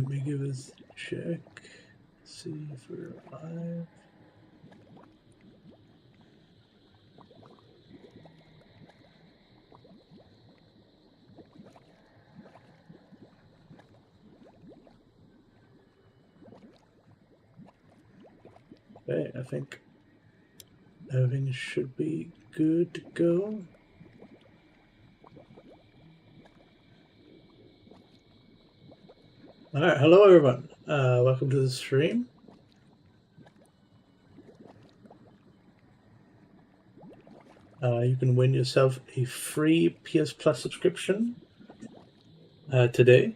Let me give us a check. See if we're live. Okay, I think everything should be good to go. Alright, hello everyone. Welcome to the stream. You can win yourself a free PS Plus subscription today.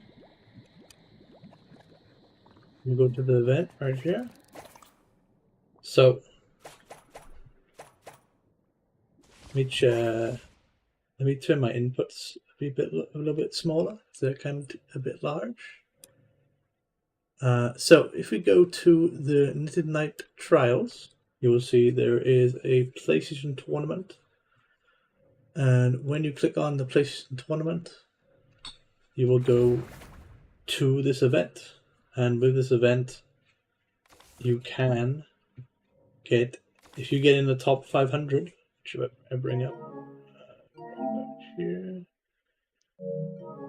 You go to the event right here. So let me turn my inputs a little bit smaller. So they're kind of a bit large. So if we go to the Knitted Knight Trials, you will see there is a PlayStation tournament. And when you click on the PlayStation tournament, you will go to this event. And with this event, you can get, if you get in the top 500, which I bring up here.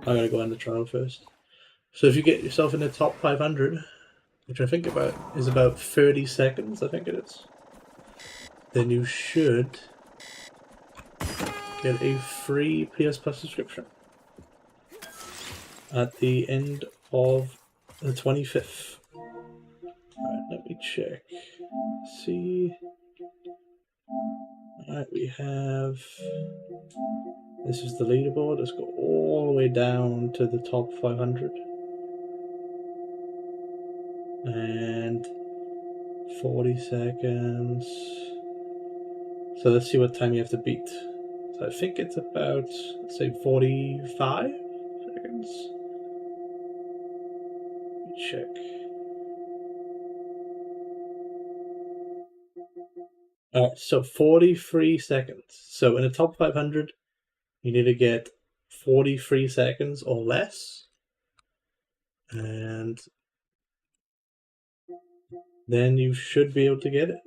I gotta go on the trial first. So if you get yourself in the top 500, which I think is about 30 seconds, I think it is, then you should get a free PS Plus subscription at the end of the 25th. Alright, let me check. See. Alright, we have... This is the leaderboard. Let's go all the way down to the top 500. And 40 seconds. So let's see what time you have to beat. So I think it's about, let's say, 45 seconds. Let me check. Alright, so 43 seconds. So in the top 500, you need to get 43 seconds or less. And then you should be able to get it.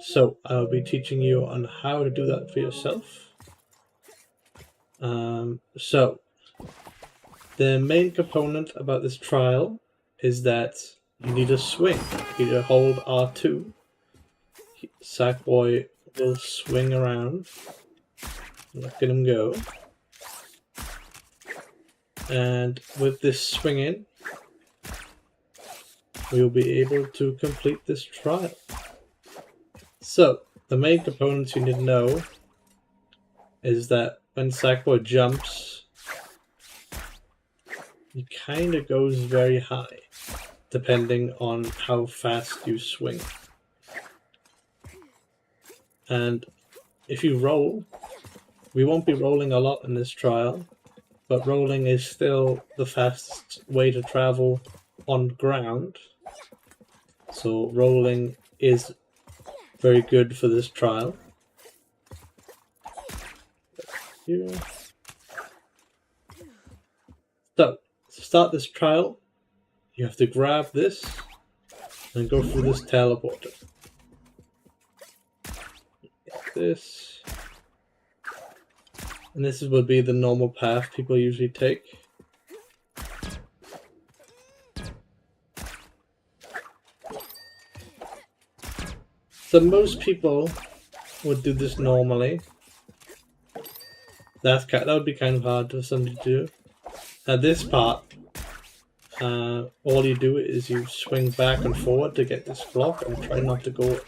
So I'll be teaching you on how to do that for yourself. So the main component about this trial is that you need to swing. You need to hold R2. Sackboy will swing around. Look at him go. And with this swinging, we'll be able to complete this trial. So, the main components you need to know is that when Sackboy jumps, he kind of goes very high, depending on how fast you swing. And if you roll, we won't be rolling a lot in this trial, but rolling is still the fastest way to travel on ground. So rolling is very good for this trial. Here. So, to start this trial, you have to grab this and go through this teleporter. Like this. And this would be the normal path people usually take. So most people would do this normally. That would be kind of hard for somebody to do. Now this part, all you do is you swing back and forward to get this block and try not to go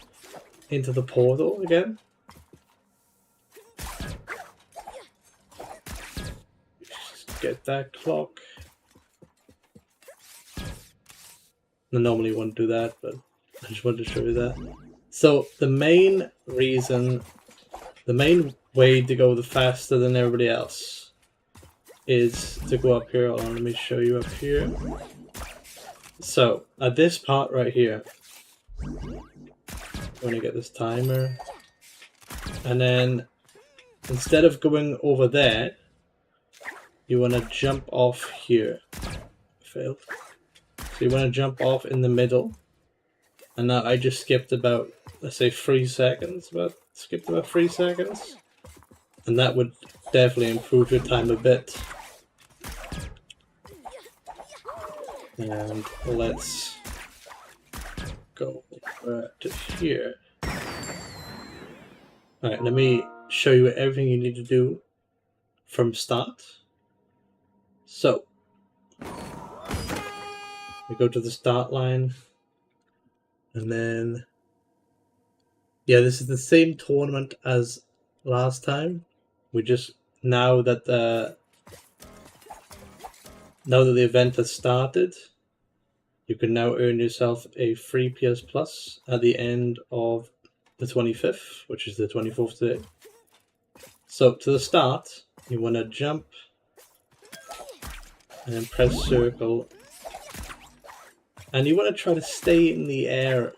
into the portal again. Just get that clock. I normally wouldn't do that, but I just wanted to show you that. So the main reason, the main way to go the faster than everybody else is to go up here. Let me show you up here. So at this part right here, I'm going to get this timer, and then instead of going over there, you want to jump off here. Failed. So you want to jump off in the middle. And now I just skipped about, let's say 3 seconds, skipped about 3 seconds. And that would definitely improve your time a bit. And let's go to here. Alright, let me show you everything you need to do from start. So, we go to the start line, and then, yeah, this is the same tournament as last time. We just, now that the event has started, you can now earn yourself a free PS Plus at the end of the 25th, which is the 24th today. So to the start, you want to jump and then press circle, and you want to try to stay in the air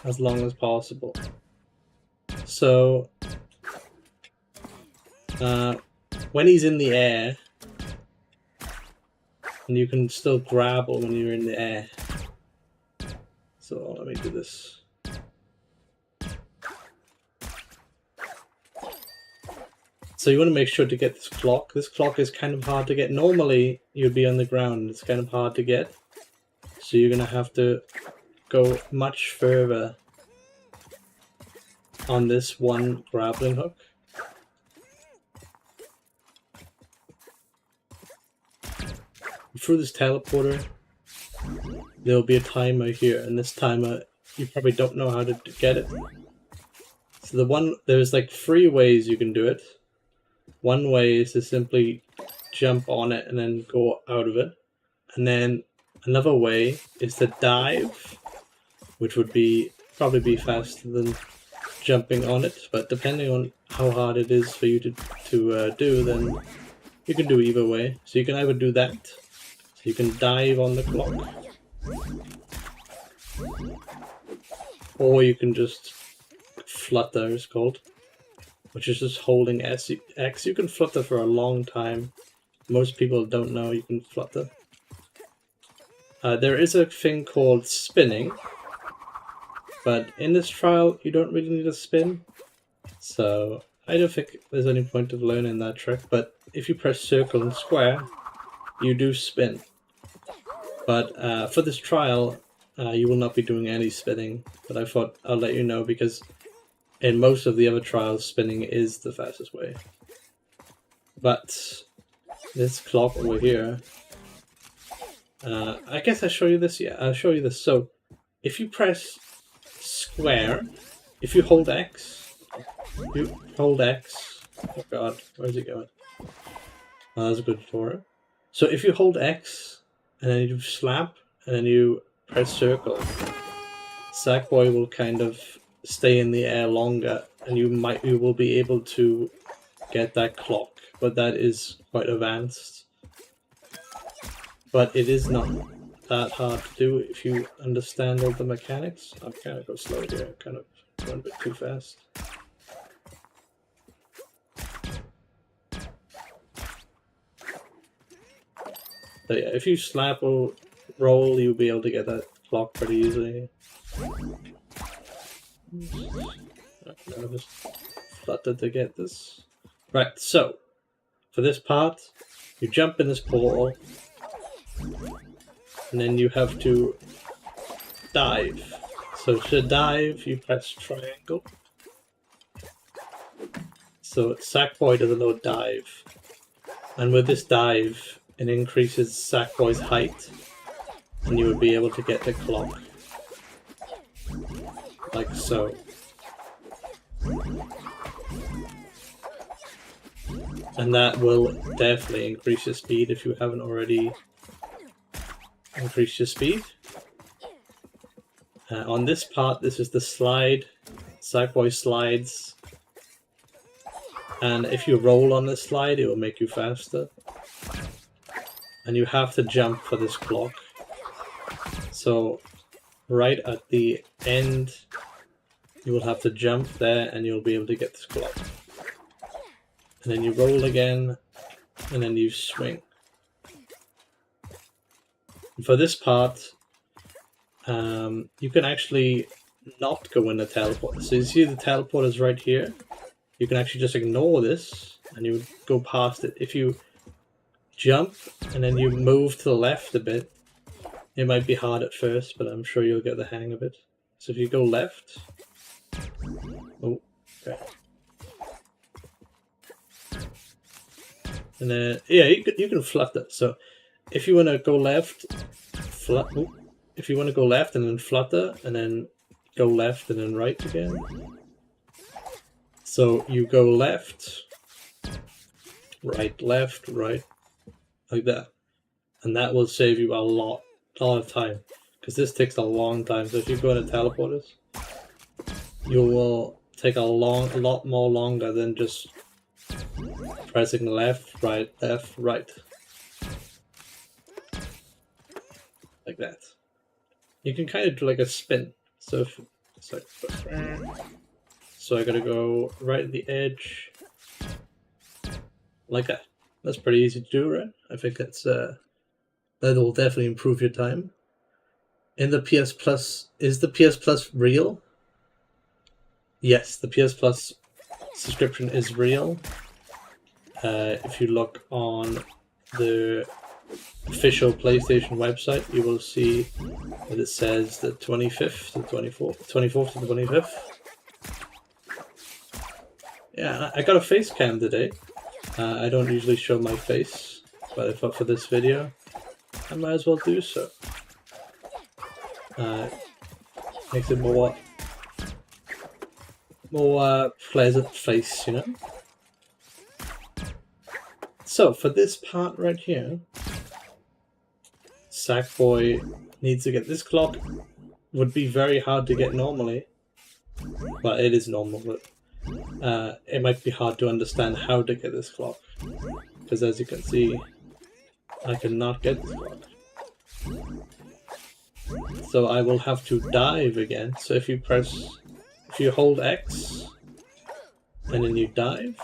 as long as possible. So when he's in the air, and you can still grapple when you're in the air. So let me do this. So you want to make sure to get this clock. This clock is kind of hard to get. Normally you'd be on the ground. It's kind of hard to get. So you're going to have to go much further on this one grappling hook. Through this teleporter, there'll be a timer here, and this timer, you probably don't know how to get it. So there's like 3 ways you can do it. One way is to simply jump on it and then go out of it. And then another way is to dive, which would probably be faster than jumping on it, but depending on how hard it is for you to do, then you can do either way. So you can either do that, so you can dive on the clock, or you can just flutter, it's called, which is just holding X. You can flutter for a long time. Most people don't know you can flutter. There is a thing called spinning, but in this trial you don't really need to spin, so I don't think there's any point of learning that trick. But if you press circle and square, you do spin. But for this trial, you will not be doing any spinning, but I thought I'll let you know because in most of the other trials, spinning is the fastest way. But this clock over here, I guess I'll show you this. Yeah, I'll show you this. So if you press square, if you hold X, oh god, where's it going? Oh, that was a good tutorial. So if you hold X, and then you slap, and then you press circle, Sackboy will kind of stay in the air longer, and you will be able to get that clock, but that is quite advanced. But it is not that hard to do if you understand all the mechanics. I'm kind of go slow here, kind of going a bit too fast. But yeah, if you slap or roll, you'll be able to get that clock pretty easily. I'll just flutter to get this. Right, so for this part, you jump in this portal, and then you have to dive. So to dive, you press triangle. So Sackboy does a little dive, and with this dive, it increases Sackboy's height, and you would be able to get the clock. Like so. And that will definitely increase your speed if you haven't already increased your speed. On this part, this is the slide. Sackboy slides. And if you roll on this slide, it will make you faster. And you have to jump for this clock. So right at the end, you will have to jump there and you'll be able to get this clock. And then you roll again, and then you swing. And for this part, you can actually not go in the teleporter. So you see the teleporters right here. You can actually just ignore this and you would go past it. If you jump and then you move to the left a bit, it might be hard at first, but I'm sure you'll get the hang of it. So if you go left, oh, okay. And then, yeah, you can flutter. So if you want to go left, if you want to go left and then flutter, and then go left and then right again. So you go left, right, like that. And that will save you a lot of time. Because this takes a long time. So if you go into teleporters, you will take a lot more longer than just pressing left, right. Like that. You can kind of do like a spin. So if it's like, so I gotta go right at the edge, like that. That's pretty easy to do, right? I think that's that will definitely improve your time. In the PS Plus, is the PS Plus real? Yes, the PS Plus subscription is real. If you look on the official PlayStation website, you will see that it says the 25th to 24th to the 25th. Yeah, I got a face cam today. I don't usually show my face, but I thought for this video, I might as well do so. Makes it more pleasant face, you know? So, for this part right here, Sackboy needs to get this clock. Would be very hard to get normally. Well, it is normal, but it might be hard to understand how to get this clock. Because as you can see, I cannot get this clock. So I will have to dive again. So if you hold X, and then you dive,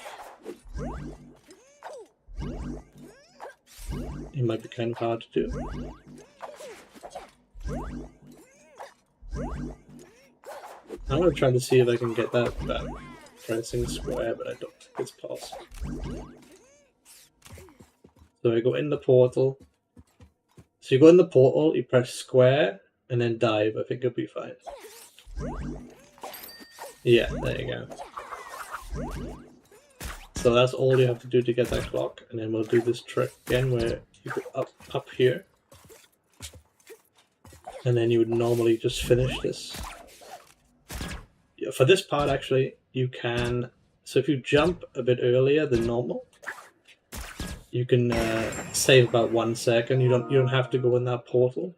it might be kind of hard to do. I'm going to try to see if I can get that without pressing square, but I don't think it's possible. So I go in the portal. So you go in the portal, you press square, and then dive. I think it'll be fine. Yeah, there you go. So that's all you have to do to get that clock, and then we'll do this trick again where you go up here. And then you would normally just finish this. Yeah, for this part actually, you can, so if you jump a bit earlier than normal, you can save about 1 second. You don't have to go in that portal.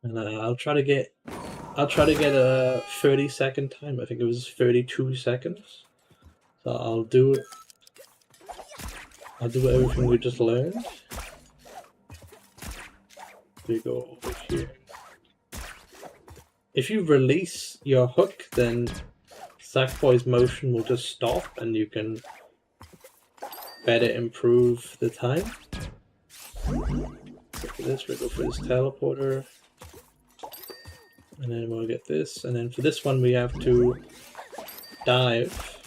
And I'll try to get a 30-second time. I think it was 32 seconds. So I'll do everything we just learned. We go over here. If you release your hook, then Sackboy's motion will just stop and you can better improve the time. So for this, we'll go for this teleporter. And then we'll get this. And then for this one, we have to dive.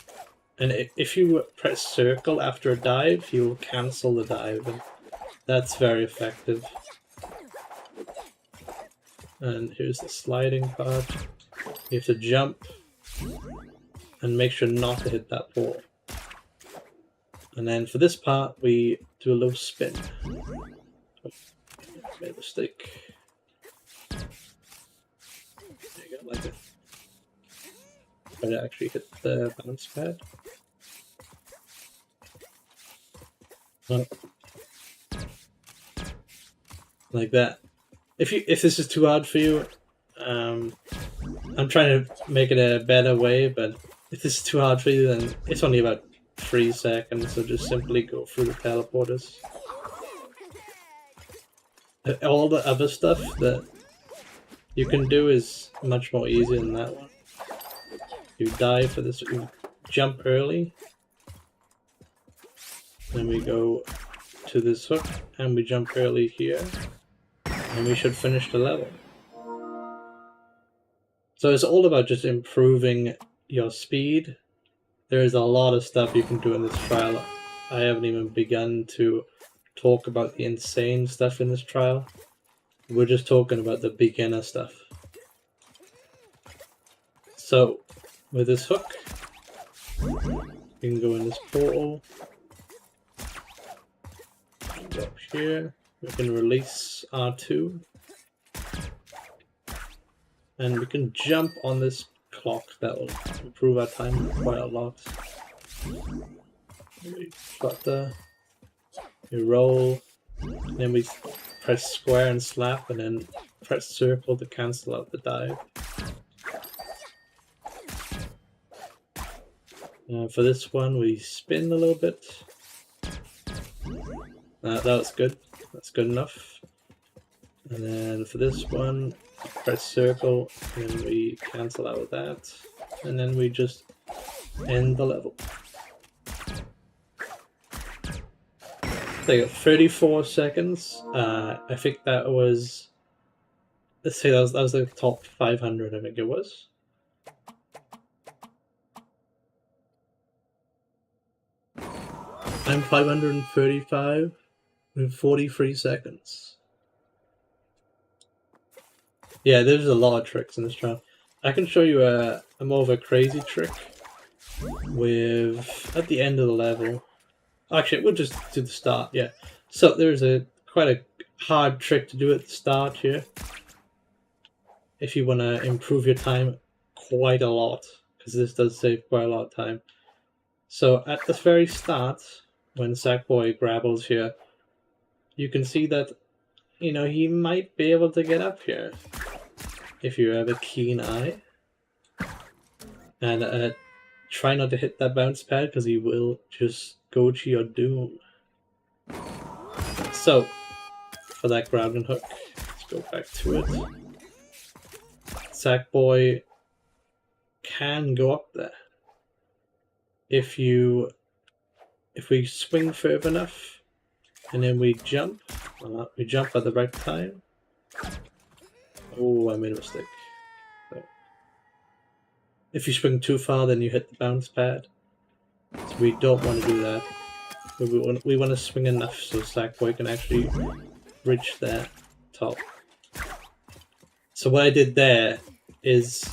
And if you press circle after a dive, you'll cancel the dive. And that's very effective. And here's the sliding part. You have to jump and make sure not to hit that pole. And then for this part, we do a little spin. Oh, made a mistake. There you go, like it. Try to actually hit the bounce pad. Oh. Like that. If this is too hard for you, I'm trying to make it a better way, but if this is too hard for you, then it's only about 3 seconds, so just simply go through the teleporters. All the other stuff that you can do is much more easier than that one. You dive for this, you jump early, then we go to this hook and we jump early here, and we should finish the level. So it's all about just improving your speed. There is a lot of stuff you can do in this trial. I haven't even begun to talk about the insane stuff in this trial. We're just talking about the beginner stuff. So, with this hook, you can go in this portal, go up here, we can release R2, and we can jump on this clock. That will improve our time quite a lot. We flutter, we roll, and then we press square and slap, and then press circle to cancel out the dive. For this one, we spin a little bit. That was good. That's good enough. And then for this one, press circle, and then we cancel out that. And then we just end the level. They got 34 seconds. I think that was... Let's say that was the top 500, I think it was. I'm 535 in 43 seconds. Yeah, there's a lot of tricks in this trial. I can show you a more of a crazy trick with at the end of the level. Actually, we'll just do the start. Yeah. So there's quite a hard trick to do at the start here. If you want to improve your time quite a lot, because this does save quite a lot of time. So at the very start, when Sackboy grabbles here, you can see that, you know, he might be able to get up here if you have a keen eye. And try not to hit that bounce pad, because he will just go to your doom. So, for that grappling hook, let's go back to it. Sackboy can go up there. If we swing further enough, and then we jump at the right time. Oh, I made a mistake. So, if you swing too far, then you hit the bounce pad. So we don't want to do that. We want to swing enough so Sackboy can actually reach that top. So what I did there is,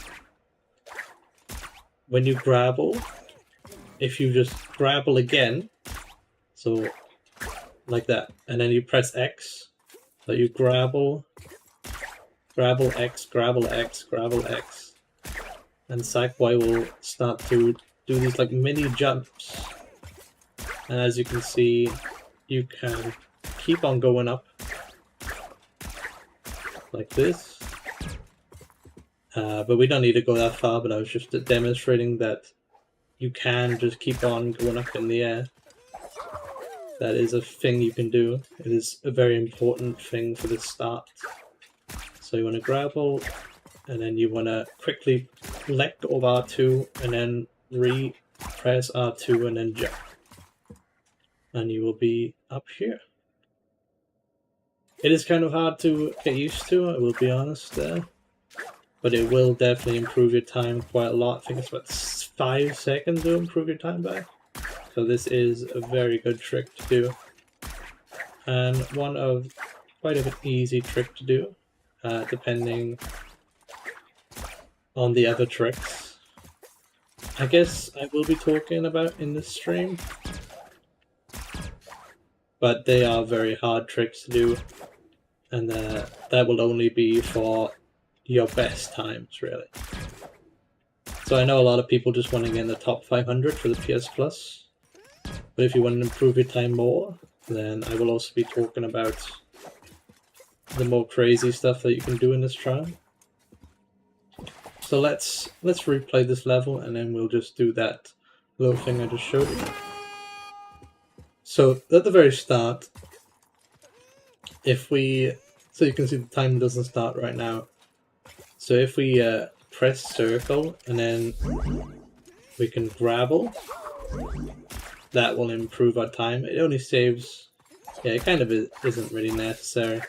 when you grapple, if you just grapple again, so like that, and then you press X, so you grapple X, grapple X, grapple X, and Sackboy will start to do these like mini jumps. And as you can see, you can keep on going up like this. But we don't need to go that far, but I was just demonstrating that you can just keep on going up in the air. That is a thing you can do. It is a very important thing for the start. So you want to grapple, and then you want to quickly let go of R2, and then press R2 and then jump. And you will be up here. It is kind of hard to get used to, I will be honest there. But it will definitely improve your time quite a lot. I think it's about 5 seconds to improve your time by. So this is a very good trick to do. And one of quite an easy trick to do, depending on the other tricks. I guess I will be talking about in this stream. But they are very hard tricks to do. And that will only be for your best times, really. So I know a lot of people just want to get in the top 500 for the PS Plus. But if you want to improve your time more, then I will also be talking about the more crazy stuff that you can do in this trial. So let's replay this level, and then we'll just do that little thing I just showed you. So at the very start, so you can see the time doesn't start right now. So if we press circle and then we can grapple, that will improve our time. It only saves Yeah, it kind of isn't really necessary.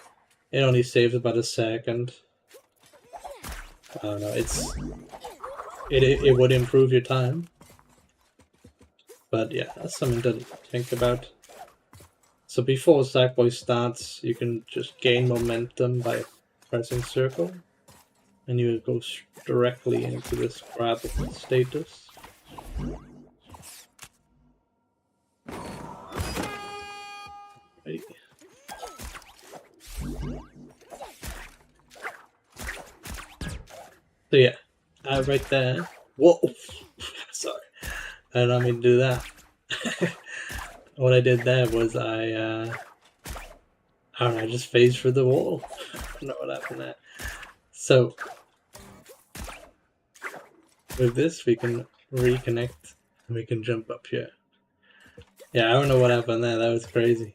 It only saves about a second. I don't know, it would improve your time. But yeah, that's something to think about. So before Sackboy starts, you can just gain momentum by pressing circle. And you go directly into this grab status. Right. So yeah, right there. Whoa! Sorry, I don't mean to do that. What I did there was I don't know, I just phased through the wall. I don't know what happened there. So with this, we can reconnect and we can jump up here. Yeah, I don't know what happened there. That was crazy.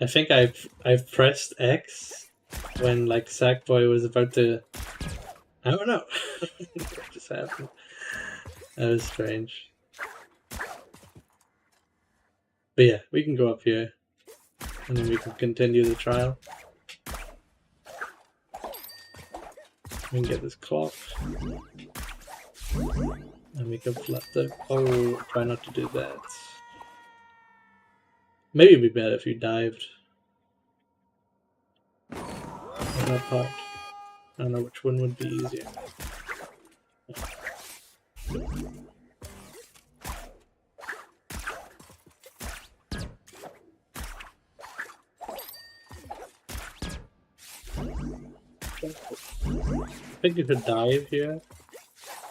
I think I've pressed X when like Sackboy was about to. I don't know. What just happened? That was strange. But yeah, we can go up here, and then we can continue the trial. We can get this clock, and we can flutter. Oh, try not to do that. Maybe it'd be better if you dived. On that part. I don't know which one would be easier. I think you could dive here.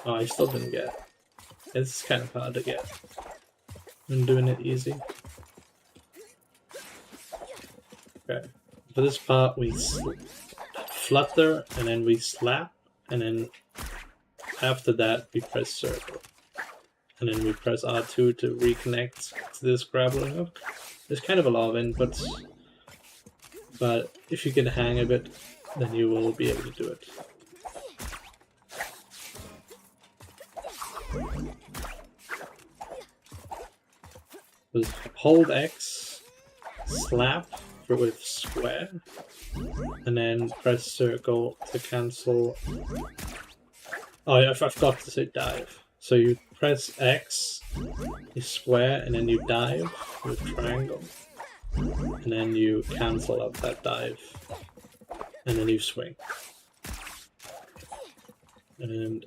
Oh, I still didn't get it. It's kind of hard to get. I'm doing it easy. Okay. For this part, we flutter, and then we slap, and then after that, we press circle. And then we press R2 to reconnect to this grappling hook. There's kind of a lot of inputs, but if you get a hang of it, then you will be able to do it. Just hold X, slap with square, and then press circle to cancel. Oh, I forgot to say dive. So you press X, you square, and then you dive with triangle. And then you cancel out that dive. And then you swing. And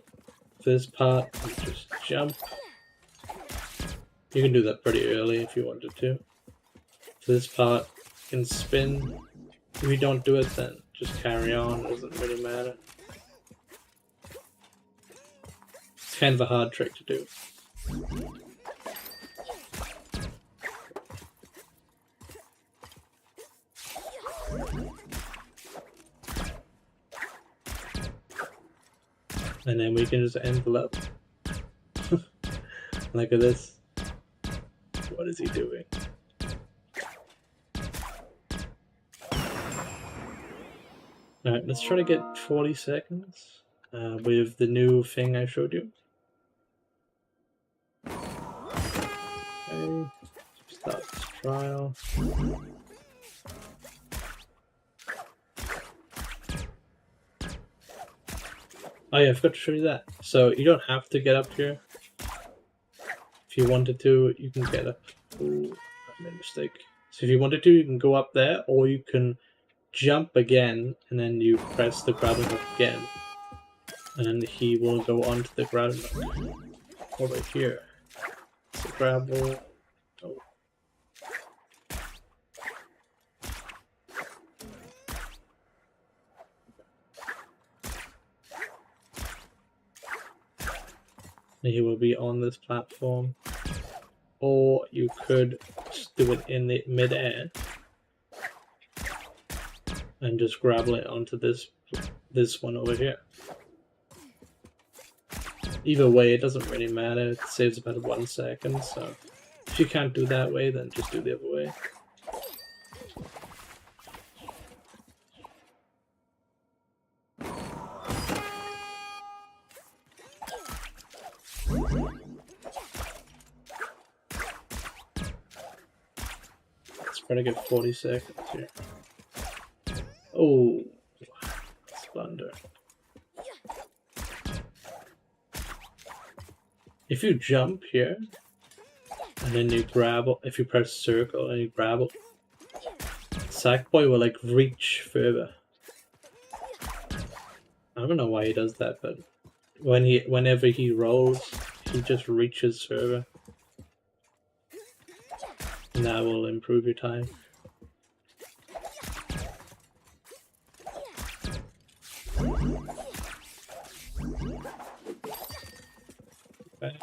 this part, you just jump. You can do that pretty early if you wanted to. For this part, you can spin. If you don't do it, then just carry on. It doesn't really matter. It's kind of a hard trick to do. And then we can just envelope. Look at this. What is he doing? Alright, let's try to get 40 seconds with the new thing I showed you. Okay, start this trial. Oh yeah, I forgot to show you that. So you don't have to get up here. If you wanted to, you can get up. Ooh, I made a mistake. So if you wanted to, you can go up there, or you can jump again, and then you press the grabbing hook again. And then he will go onto the grabbing hook. Over here. So grabble. Oh. And he will be on this platform. Or you could just do it in the mid-air and just grabble it onto this one over here. Either way, it doesn't really matter. It saves about 1 second, so if you can't do that way, then just do the other way. Try to get 40 seconds here. Oh, splendor. If you jump here, and then you grab, if you press circle and you grab it, Sackboy will like reach further. I don't know why he does that, but whenever he rolls, he just reaches further. And that will improve your time. That.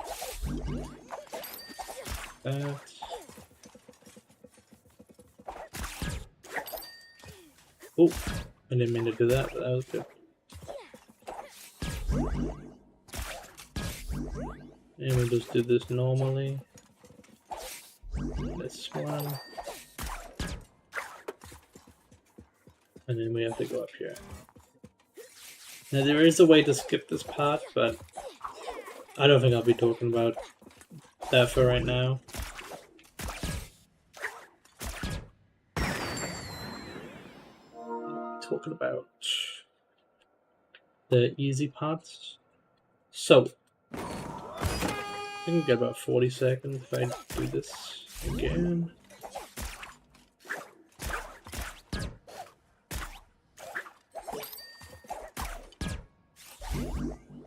Oh, I didn't mean to do that, but that was good. And we'll just do this normally. This one. And then we have to go up here. Now there is a way to skip this part, but I don't think I'll be talking about that for right now. Talking about the easy parts. So I can get about 40 seconds if I do this again.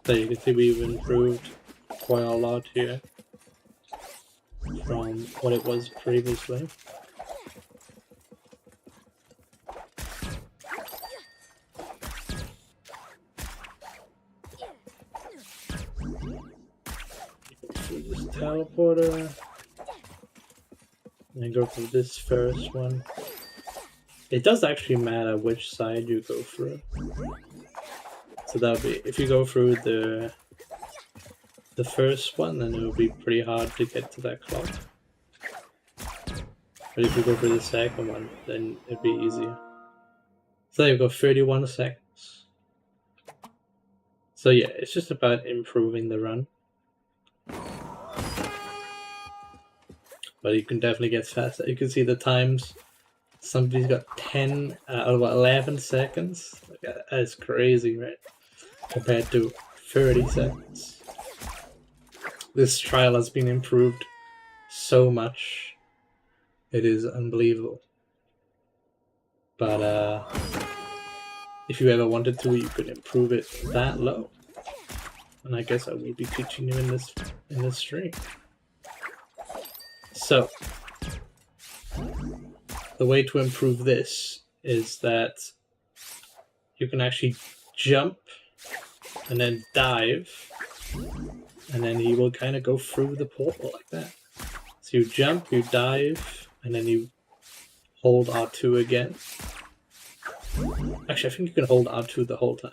So you can see we've improved quite a lot here from what it was previously. Through this teleporter, and go for this first one. It does actually matter which side you go through. So that'll be, if you go through the first one, then it will be pretty hard to get to that clock. But if you go for the second one, then it'd be easier. So there you go, 31 seconds. So yeah, it's just about improving the run. But you can definitely get faster. You can see the times. Somebody's got 10 out of 11 seconds. That's crazy, right? Compared to 30 seconds. This trial has been improved so much. It is unbelievable. But if you ever wanted to, you could improve it that low. And I guess I will be teaching you in this stream. So the way to improve this is that you can actually jump and then dive, and then he will kind of go through the portal like that. So you jump, you dive, and then you hold R2 again. Actually, I think you can hold R2 the whole time.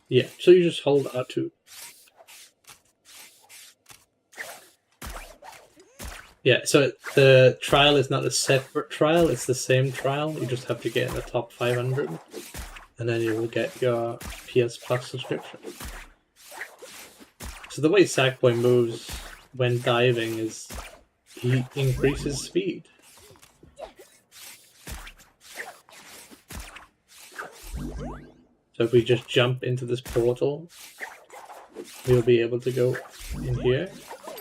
Yeah, so you just hold R2. Yeah, so the trial is not a separate trial, it's the same trial. You just have to get in the top 500, and then you will get your PS Plus subscription. So the way Sackboy moves when diving is he increases speed. So if we just jump into this portal, we'll be able to go in here,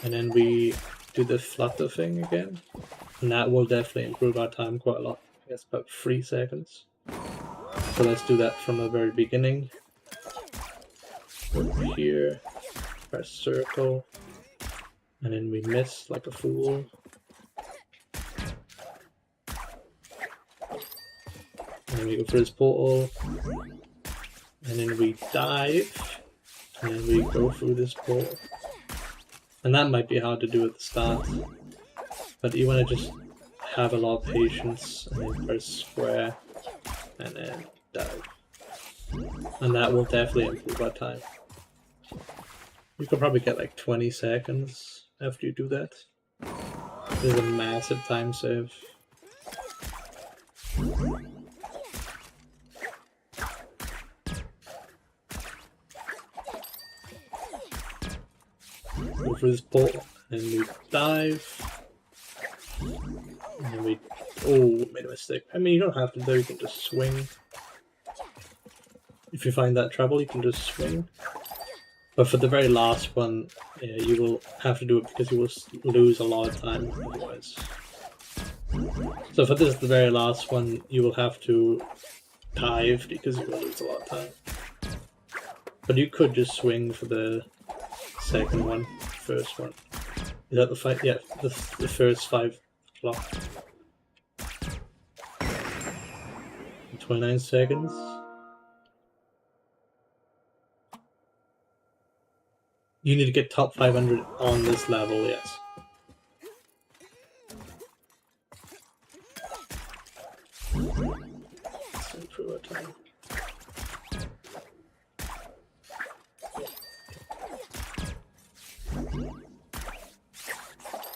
and then we do the flutter thing again, and that will definitely improve our time quite a lot. I guess about 3 seconds. So let's do that from the very beginning. Over here, press circle, and then we miss like a fool. And then we go for this portal, and then we dive, and then we go through this portal. And that might be hard to do at the start, but you want to just have a lot of patience, and then press square, and then dive. And that will definitely improve our time. You could probably get like 20 seconds after you do that. There's a massive time save. Go for this portal, and we dive, we... Oh, made a mistake. I mean, you don't have to though, you can just swing. If you find that trouble, you can just swing. But for the very last one, yeah, you will have to do it because you will lose a lot of time otherwise. So for this, the very last one, you will have to dive because you will lose a lot of time. But you could just swing for the second one, first one. Is that the fight? Yeah, the first 5 o'clock. 29 seconds. You need to get top 500 on this level, yes. Let's improve our time.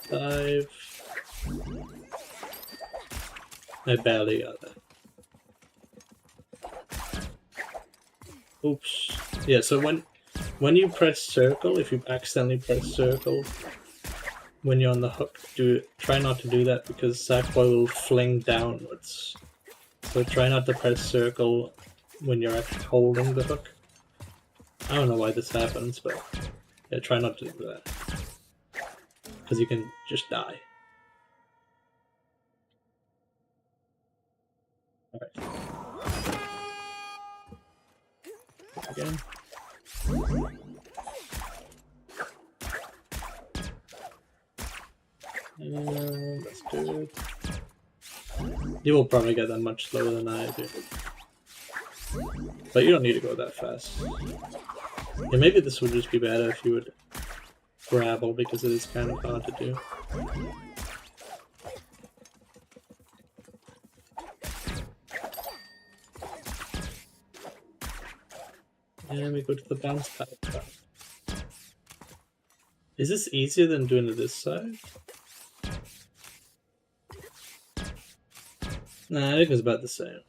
Dive. I barely got that. Oops. Yeah, so when you press circle, if you accidentally press circle when you're on the hook, try not to do that because Sackboy will fling downwards. So try not to press circle when you're actually holding the hook. I don't know why this happens, but yeah, try not to do that. Because you can just die. Alright. Again. That's good. You will probably get that much slower than I do. But you don't need to go that fast. Yeah, maybe this would just be better if you would grapple because it is kind of hard to do. And we go to the bounce pad. Is this easier than doing it this side? Nah, I think it's about the same.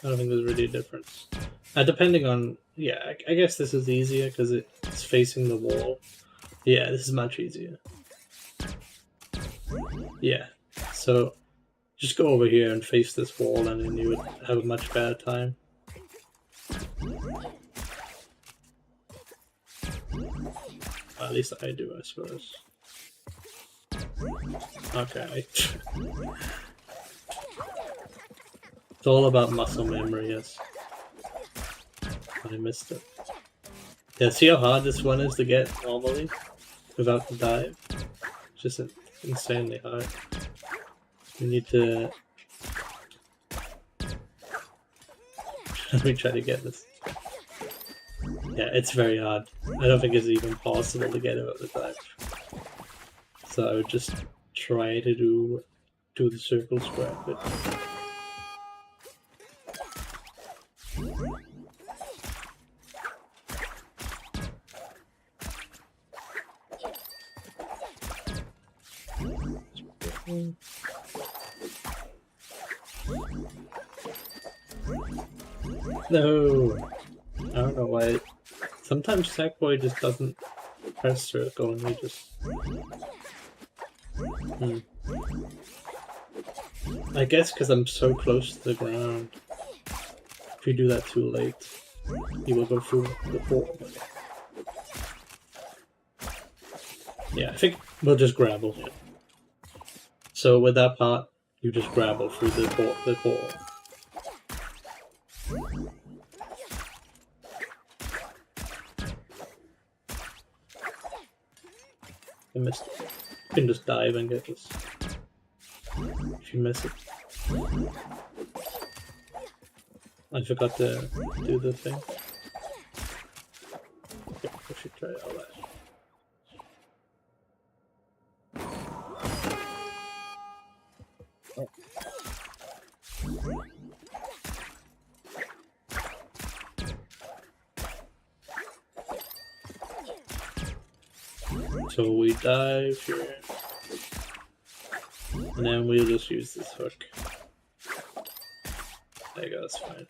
I don't think there's really a difference. Depending on... Yeah, I guess this is easier because it's facing the wall. Yeah, this is much easier. Yeah, so just go over here and face this wall and then you would have a much better time. At least I do, I suppose. Okay. It's all about muscle memory, yes. I missed it. Yeah, see how hard this one is to get normally without the dive? It's just insanely hard. You need to... Let me try to get this. Yeah, it's very hard. I don't think it's even possible to get it without the dive. So I would just try to do the circle square bit. No! I don't know why. Sometimes Sackboy just doesn't press circle and we just... I guess because I'm so close to the ground. If you do that too late, you will go through the portal. Yeah, I think we'll just grapple here. So with that part, you just grapple through the portal. I missed it. You can just dive and get this. If you miss it. I forgot to do the thing. Okay, I should try all that. Oh. So we dive here, and then we'll just use this hook. There you go, that's fine.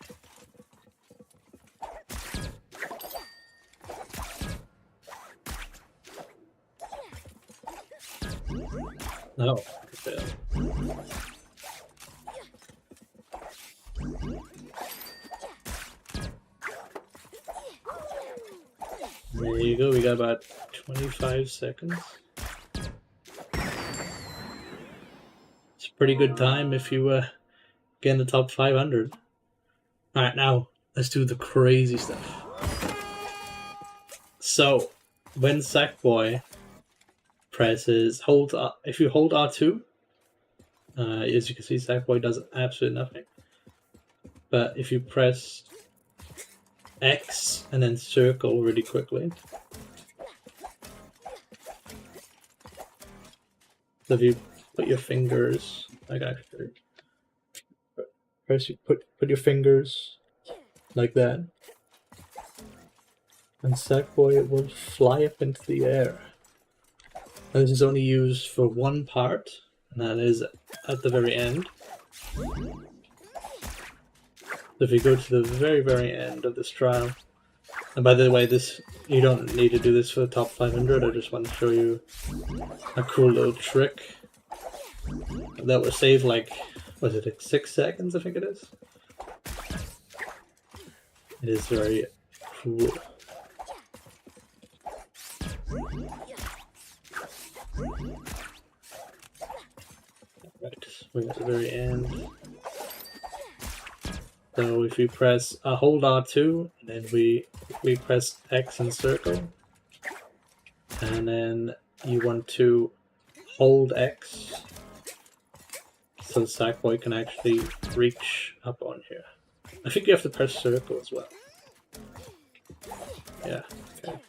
No, I failed. There you go, we got about 25 seconds. It's a pretty good time if you get in the top 500. Alright, now let's do the crazy stuff. So, when Sackboy presses if you hold R2, as you can see, Sackboy does absolutely nothing. But if you press X and then circle really quickly, so if you put your fingers, like actually, put your fingers like that, and Sackboy will fly up into the air. And this is only used for one part, and that is at the very end. So if you go to the very, very end of this trial, and by the way, you don't need to do this for the top 500, I just want to show you a cool little trick that will save like, was it like 6 seconds, I think it is? It is very cool. Right, we're at the very end. So if you press hold R2, and then we press X and circle, and then you want to hold X, so Sackboy can actually reach up on here. I think you have to press circle as well. Yeah. Okay.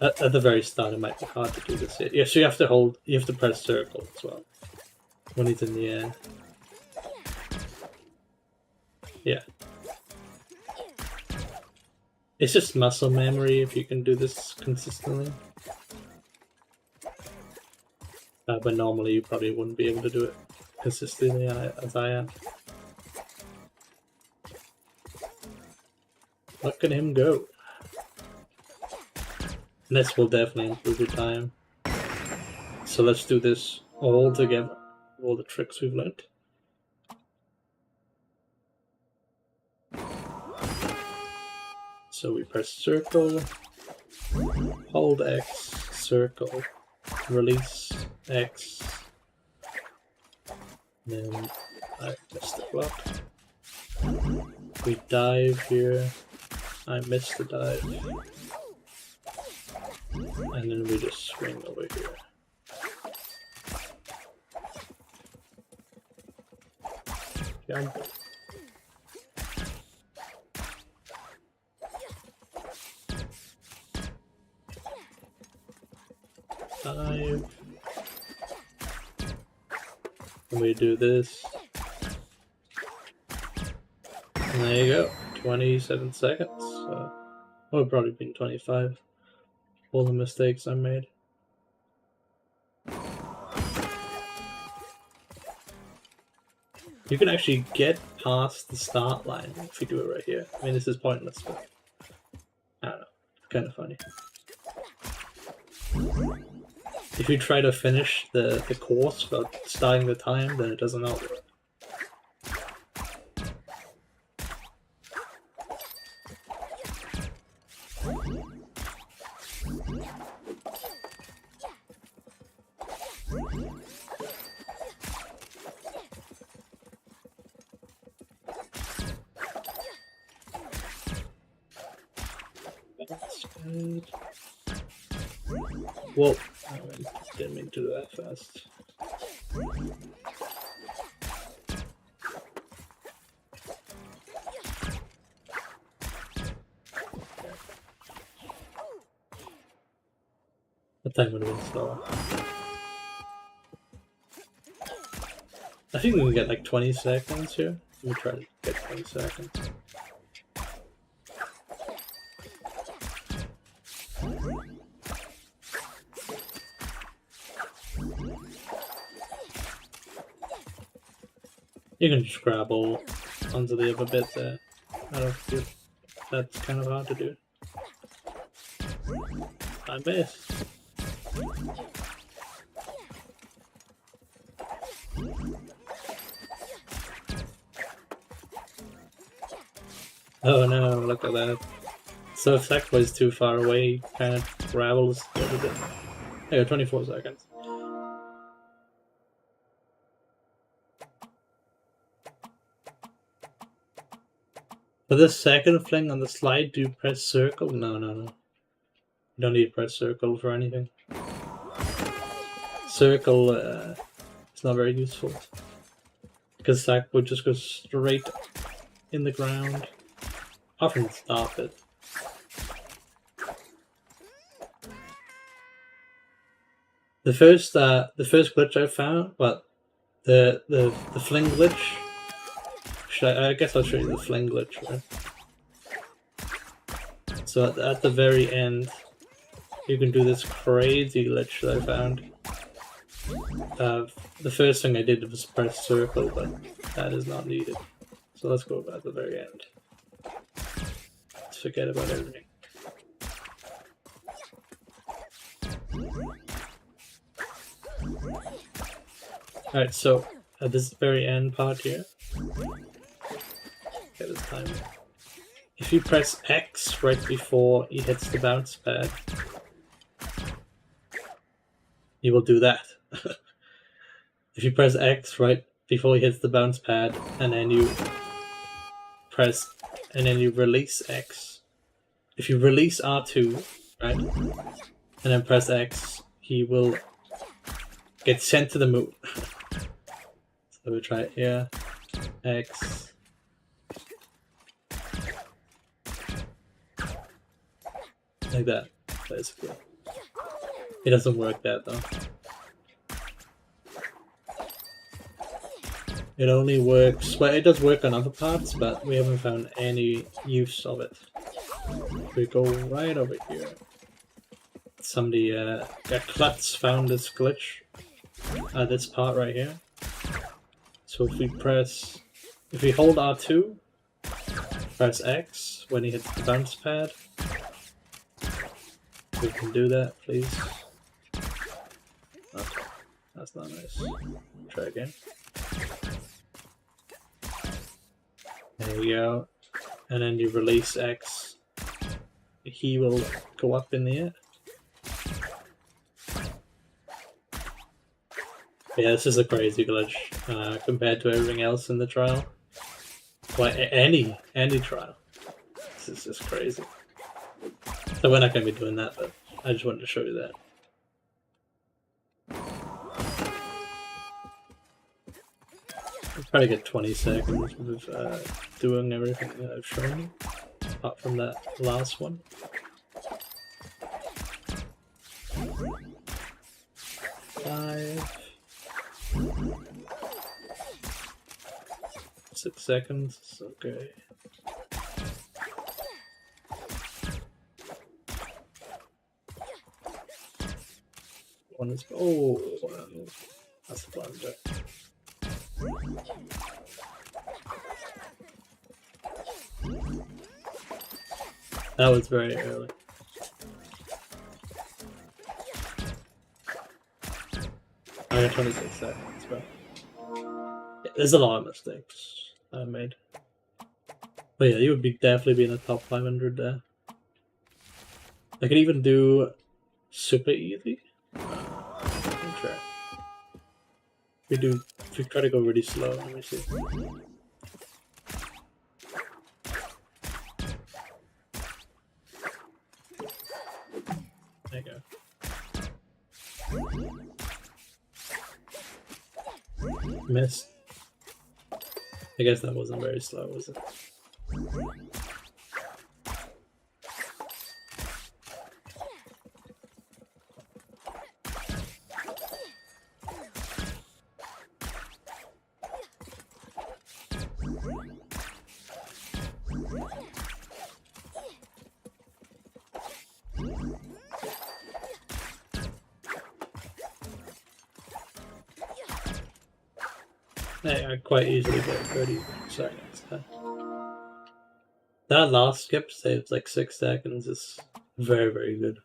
At the very start, it might be hard to do this here. Yeah, so you have to press circle as well when it's in the air. Yeah. It's just muscle memory if you can do this consistently. But normally you probably wouldn't be able to do it consistently as I am. Look at him go. This will definitely improve your time. So let's do this all together. All the tricks we've learned. So we press circle, hold X, circle, release X, then I missed the block. We dive here, I missed the dive, and then we just swing over here. Jump. Dive. And we do this. And there you go. 27 seconds. Or probably been 25. All the mistakes I made. You can actually get past the start line if you do it right here. I mean, this is pointless, but I don't know. It's kind of funny. If you try to finish the course without starting the time, then it doesn't work. That's good. Whoa, I didn't mean to do that fast. The time would have been slower. I think we can get like 20 seconds here. Let me try to get 20 seconds. You can just grapple onto the other bit there. I don't think that's kind of hard to do. I missed. Oh no, look at that. So if Sackboy's too far away, kind of gravels a little bit. There you go, 24 seconds. For this second fling on the slide, do you press circle? No. You don't need to press circle for anything. Circle is not very useful. Because Sackboy just goes straight in the ground. Often stop it. The first glitch I found, but the fling glitch. I guess I'll show you the fling glitch, right? So at the very end, you can do this crazy glitch that I found. The first thing I did was press circle, but that is not needed. So let's go at the very end. Let's forget about everything. Alright, so at this very end part here, get this time. If you press X right before he hits the bounce pad, he will do that. If you press X right before he hits the bounce pad, and then you release X. If you release R2, right, and then press X, he will get sent to the moon. So we try it here. X. Like that, basically. It doesn't work that though. It only works, well, it does work on other parts, but we haven't found any use of it. We go right over here. Somebody, Klutz found this glitch at this part right here. So if we hold R2, press X when he hits the bounce pad. We can do that, please. Okay, that's not nice. Try again. There we go. And then you release X. He will go up in the air. Yeah, this is a crazy glitch compared to everything else in the trial. Well, any trial. This is just crazy. So we're not going to be doing that, but I just wanted to show you that. We'll probably get 20 seconds with doing everything that I've shown you, apart from that last one. 5, 6 seconds, okay. One is, oh, that's a blunder. That was very early. I got 26 seconds, but yeah, there's a lot of mistakes I made. But yeah, you would definitely be in the top 500 there. I could even do super easy. Try. If we try to go really slow, let me see. There you go. Missed. I guess that wasn't very slow, was it? I quite easily get 30 seconds. That last skip saves like 6 seconds. Is very, very good.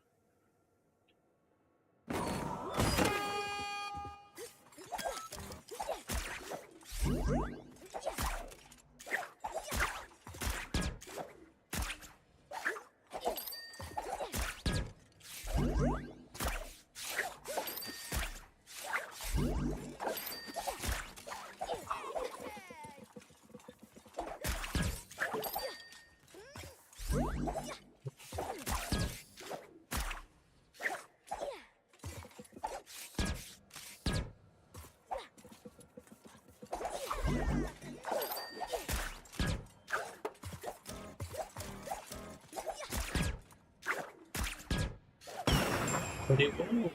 Pretty cool.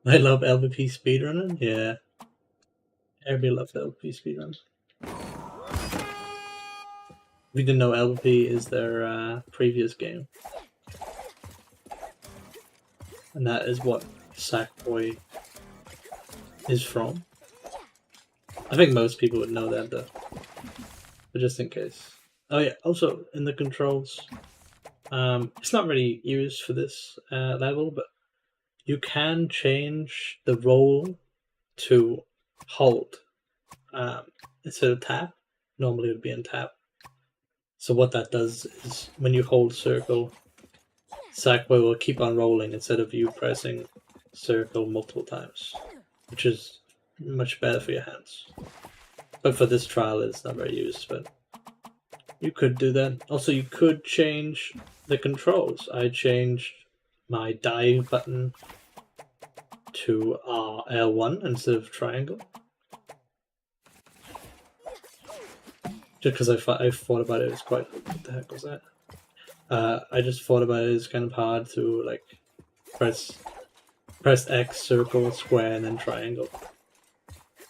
I love LVP speedrunning. Yeah, everybody loves LVP speedrunning. We didn't know LVP is their previous game, and that is what Sackboy is from. I think most people would know that though, but just in case. Oh yeah, also in the controls, it's not really used for this level, but you can change the roll to hold instead of tap. Normally it would be in tap. So what that does is when you hold circle, Sackboy will keep on rolling instead of you pressing circle multiple times, which is much better for your hands. But for this trial it's not very used, but you could do that. Also you could change the controls. I changed my dive button to L1 instead of triangle. Just because I thought about it, it's quite... What the heck was that? I just thought about it, it's kind of hard to like press X, circle, square, and then triangle.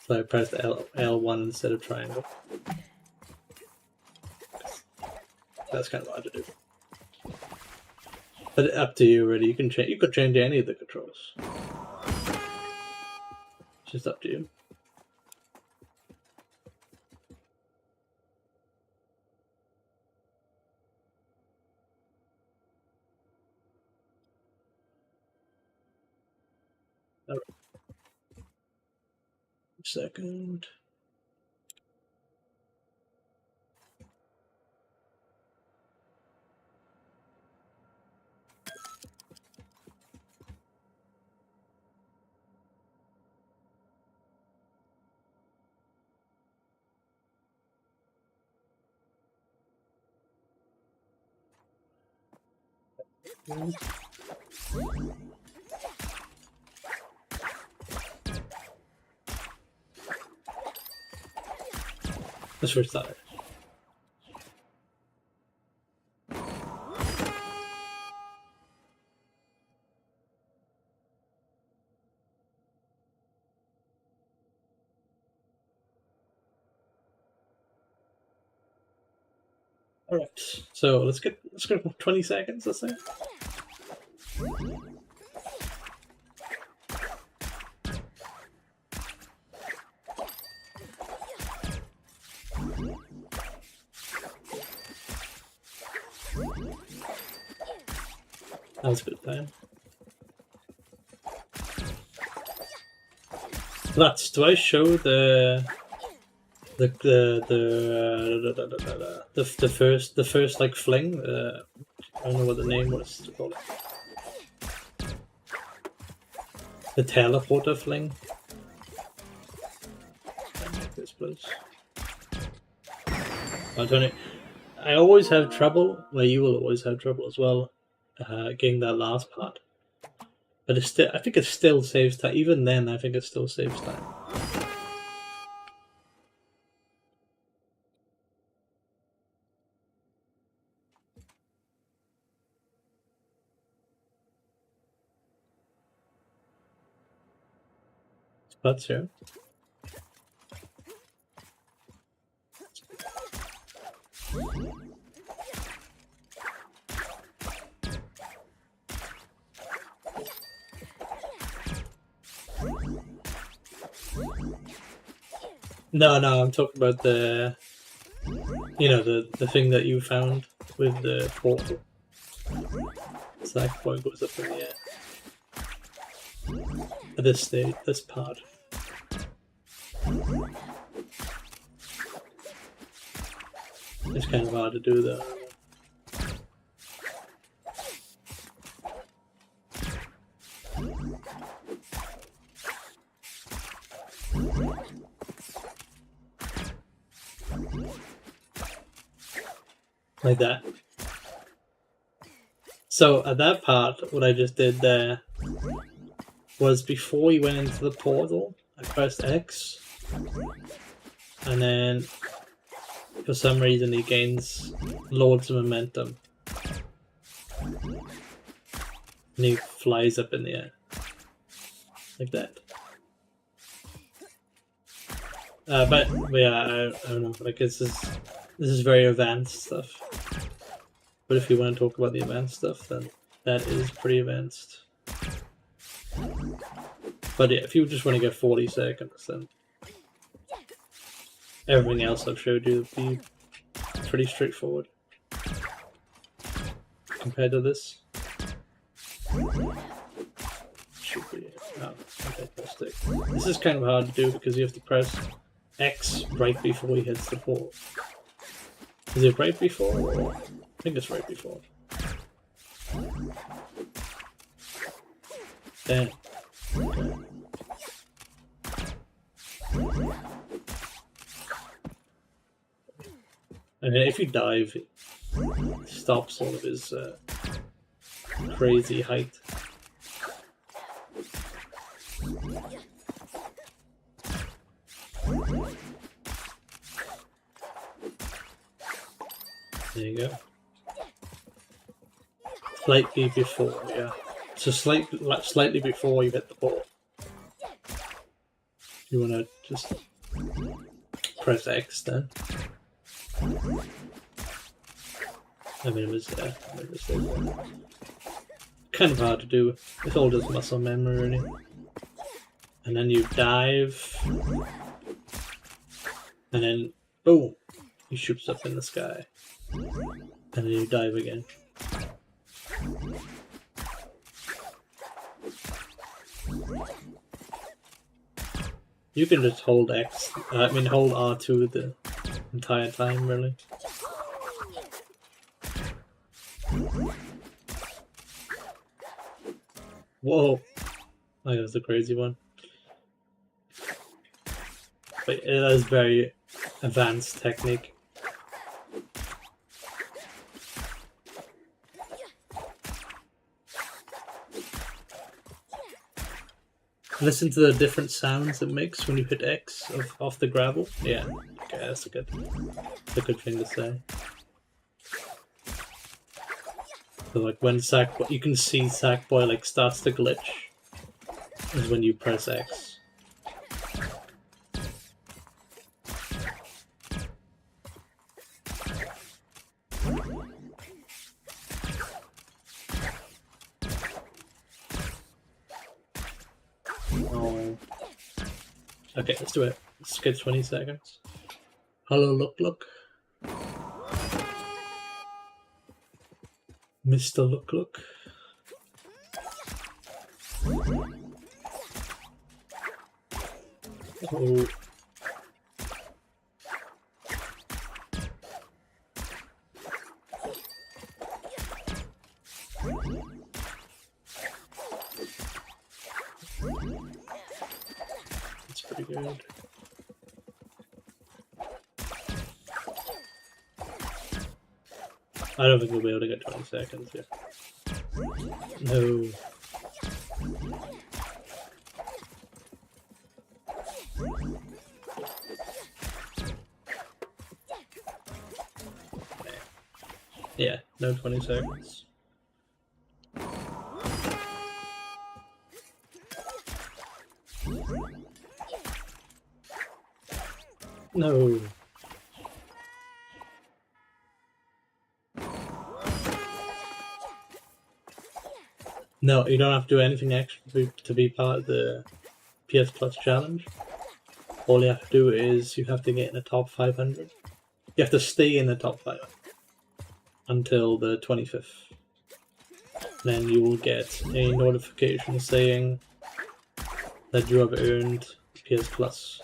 So I pressed L1 instead of triangle. That's kind of hard to do. But up to you, really. You could change any of the controls. It's just up to you. All right. Second. Let's restart. All right, so let's go 20 seconds. Let's say. That was a good time. That's. Do I show the first like fling? I don't know what the name was to call it. The teleporter fling. This place. I always have trouble. Well, you will always have trouble as well, getting that last part. But it's still. I think it still saves time. Even then, I think it still saves time. Spots here. No, I'm talking about the, the thing that you found with the portal. Sackboy goes up in the air. At this stage, this part. It's kind of hard to do though. Like that. So at that part, what I just did there was before he went into the portal, I pressed X, and then for some reason he gains loads of momentum. and he flies up in the air. Like that. But yeah, I don't know, like this is very advanced stuff. But if you want to talk about the advanced stuff, then that is pretty advanced. But yeah, if you just want to get 40 seconds, then everything else I've showed you would be pretty straightforward compared to this. Should be. Oh, okay, stick. This is kind of hard to do because you have to press X right before he hits the port. Is it right before? Or... I think it's right before. Damn. Okay. And then if you dive, it stops all of his crazy height. There you go. Slightly before, yeah. So slightly before you hit the ball. You want to just press X then. I mean, it was there. Kind of hard to do. It's all just muscle memory, really. And then you dive. And then, boom! He shoots up in the sky. And then you dive again. You can just hold X, hold R2 the entire time, really. Whoa! That was a crazy one. But it is very advanced technique. Listen to the different sounds it makes when you hit X off the gravel. Yeah, okay, that's a good thing to say. So like when Sackboy, you can see Sackboy like starts to glitch, is when you press X. Okay, let's do it. Let's get 20 seconds. Hello, look. Mr. Look. Oh. That's pretty good. I don't think we'll be able to get 20 seconds yet. No. Yeah, no 20 seconds. No. No, you don't have to do anything extra to be part of the PS Plus challenge. All you have to do is you have to get in the top 500. You have to stay in the top 500 until the 25th. Then you will get a notification saying that you have earned PS Plus.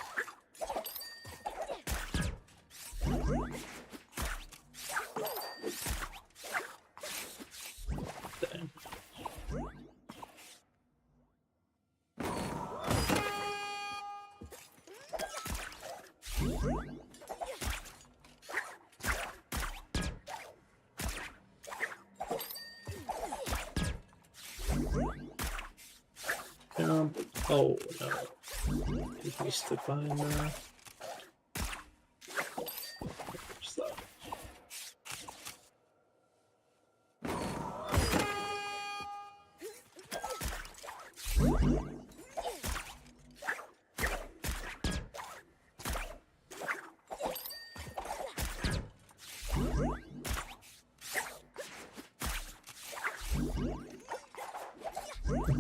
Oh no. He missed the climb there. Stop.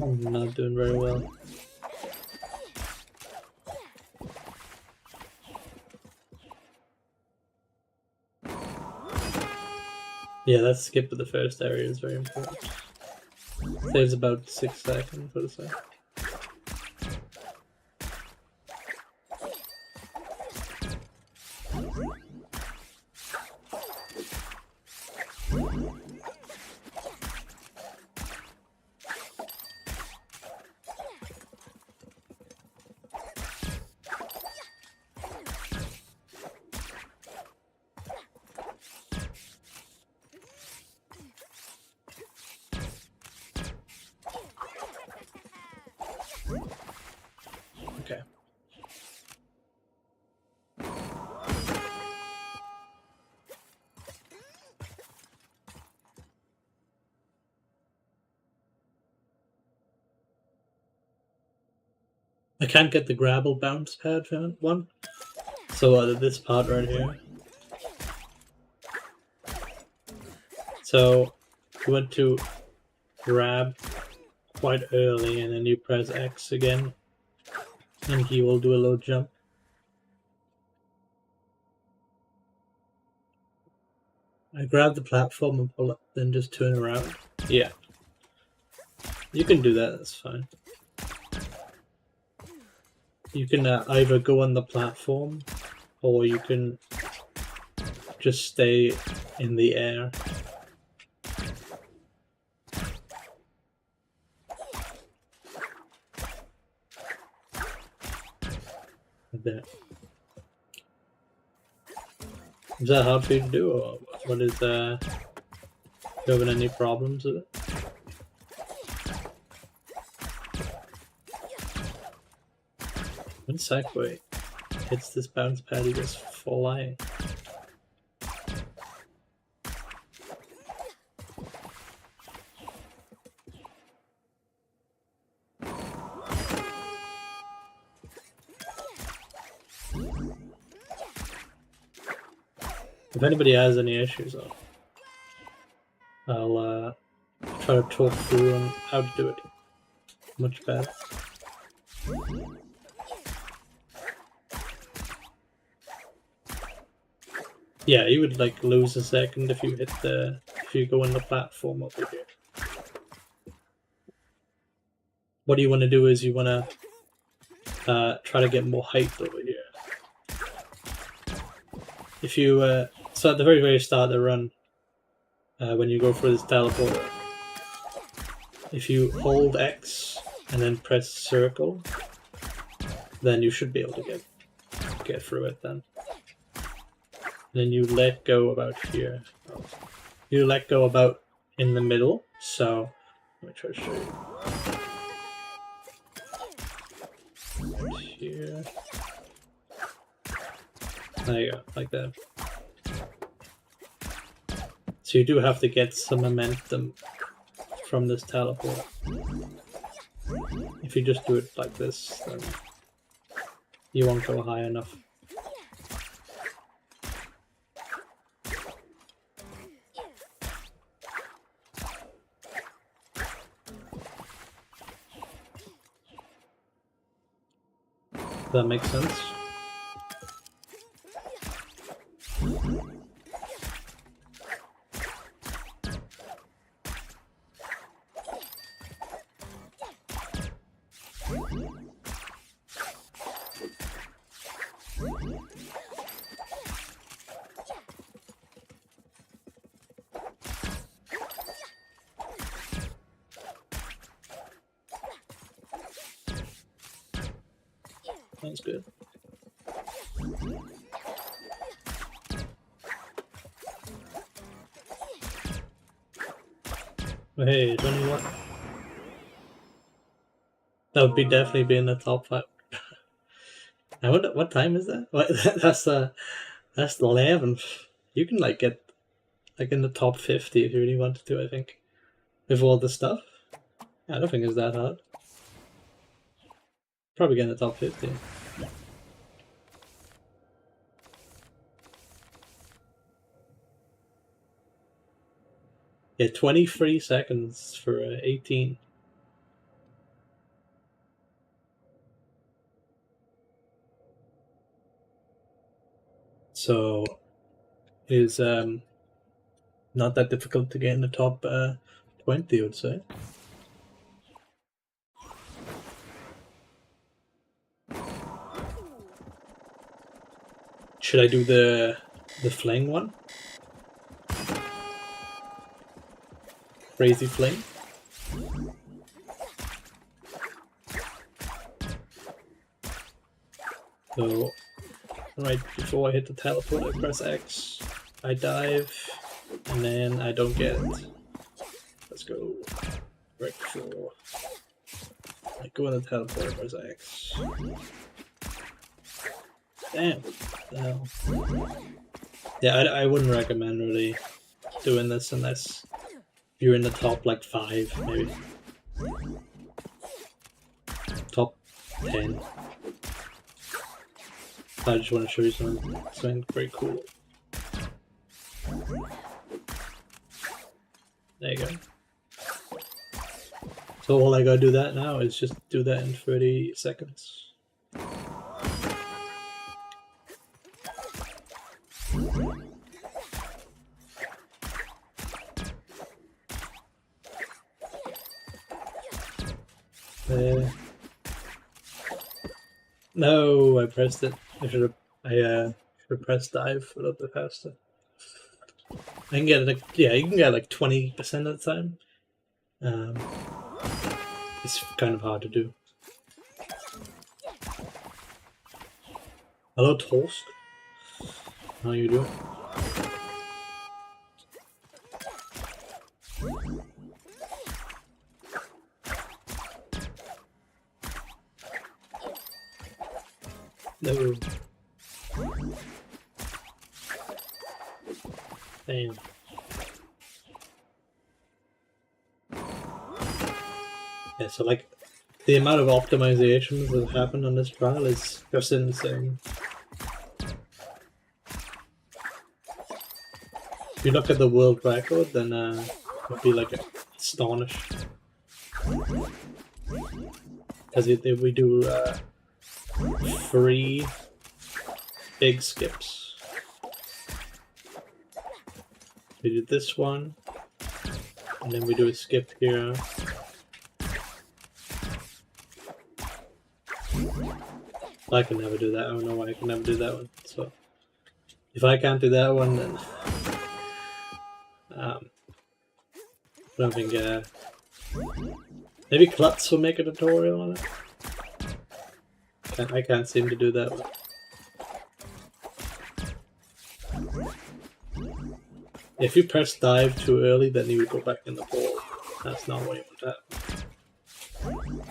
I'm not doing very well. Yeah, that skip of the first area is very important. Saves about 6 seconds, what is that? Okay. I can't get the grabble bounce pad one, so this part right here. So you want to grab quite early and then you press X again and he will do a little jump. I grab the platform and pull up, then just turn around. Yeah. You can do that, that's fine. You can either go on the platform or you can just stay in the air. There. Is that hard for you to do, or what is you having any problems with it? When Sackboy hits this bounce pad, he goes flying. If anybody has any issues, I'll try to talk through on how to do it much better. Yeah, you would like lose a second if you hit if you go on the platform over here. What you want to do is you want to try to get more height over here. If you so at the very start of the run, when you go for this teleporter, if you hold X and then press circle, then you should be able to get through it then. Then you let go about here. You let go about in the middle, so let me try to show you. Right here. There you go, like that. So you do have to get some momentum from this teleport. If you just do it like this, then you won't go high enough. Does that make sense? Sounds good. Oh, hey, 21. That would definitely be in the top 5. I wonder what time is that? What, that's the 11th. You can like get like in the top 50 if you really wanted to. I think with all the stuff. I don't think it's that hard. Probably get in the top 50. Yeah, 23 seconds for 18. So it is not that difficult to get in the top 20, I would say. Should I do the fling one? Crazy fling? So, right before I hit the teleport, I press X, I dive, and then I don't get it. Let's go. Right before I go in the teleport, I press X. Damn. No. Yeah, I wouldn't recommend really doing this unless you're in the top like 5, maybe. Top 10. I just want to show you something very cool. There you go. So all I gotta do that now is just do that in 30 seconds. There. No, I pressed it. I should have pressed dive a little bit faster. I can get like, yeah, you can get like 20% of the time. It's kind of hard to do. Hello, Toast. How you doing? No. Damn. Yeah, so like the amount of optimizations that have happened on this trial is just insane. If you look at the world record, then you'll be like astonished. Because we do 3 big skips. We do this one, and then we do a skip here. I can never do that. I don't know why I can never do that one. So if I can't do that one, then I don't think maybe Klutz will make a tutorial on it. I can't seem to do that one. If you press dive too early, then you would go back in the ball. That's not what you want to happen.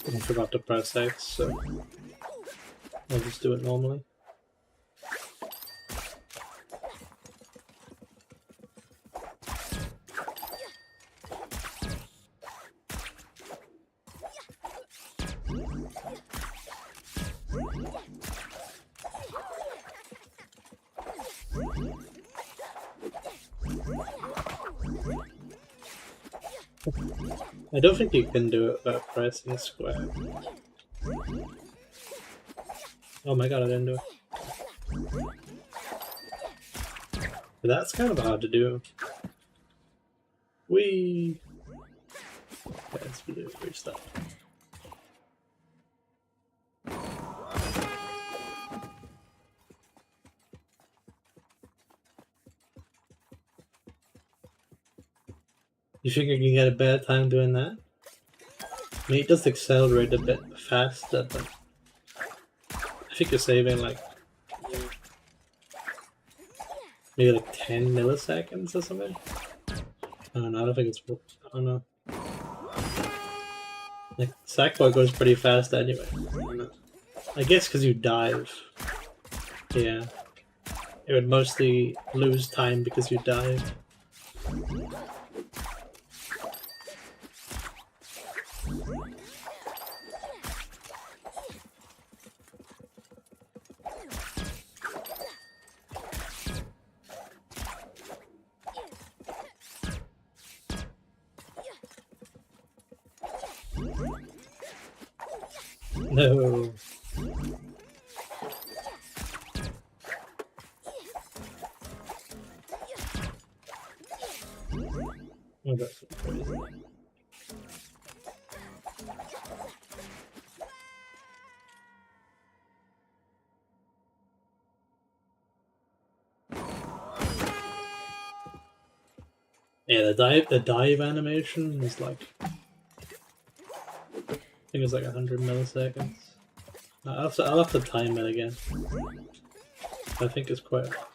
I forgot to press X, so I'll just do it normally. I don't think you can do it without pressing square. Oh my god, I didn't do it. But that's kind of hard to do. Whee! Okay, let's do weird stuff. You think I can get a better time doing that? I mean, it does accelerate a bit faster, but I think you're saving like maybe like 10 milliseconds or something. I don't know, I don't think it's, I don't know. Like, Sackboy goes pretty fast anyway. I don't know. I guess because you dive. Yeah. It would mostly lose time because you dive. No. Oh, that's crazy. Yeah, the dive animation is like, I think it's like 100 milliseconds. I'll have to time it again. I think it's quite a lot.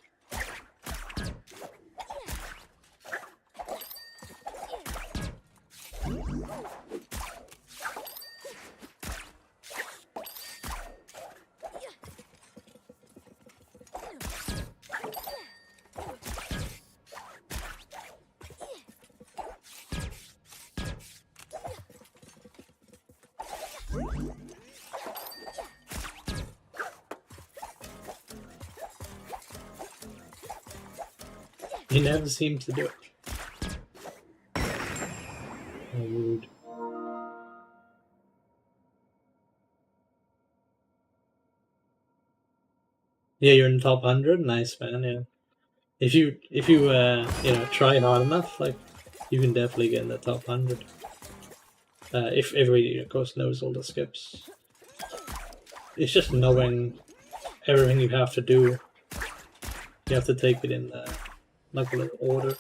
He never seems to do it. Oh, rude. Yeah, you're in the top 100. Nice, man. Yeah. If you you know, try hard enough, like, you can definitely get in the top 100. If everybody, of course, knows all the skips. It's just knowing everything you have to do. You have to take it in like a little order.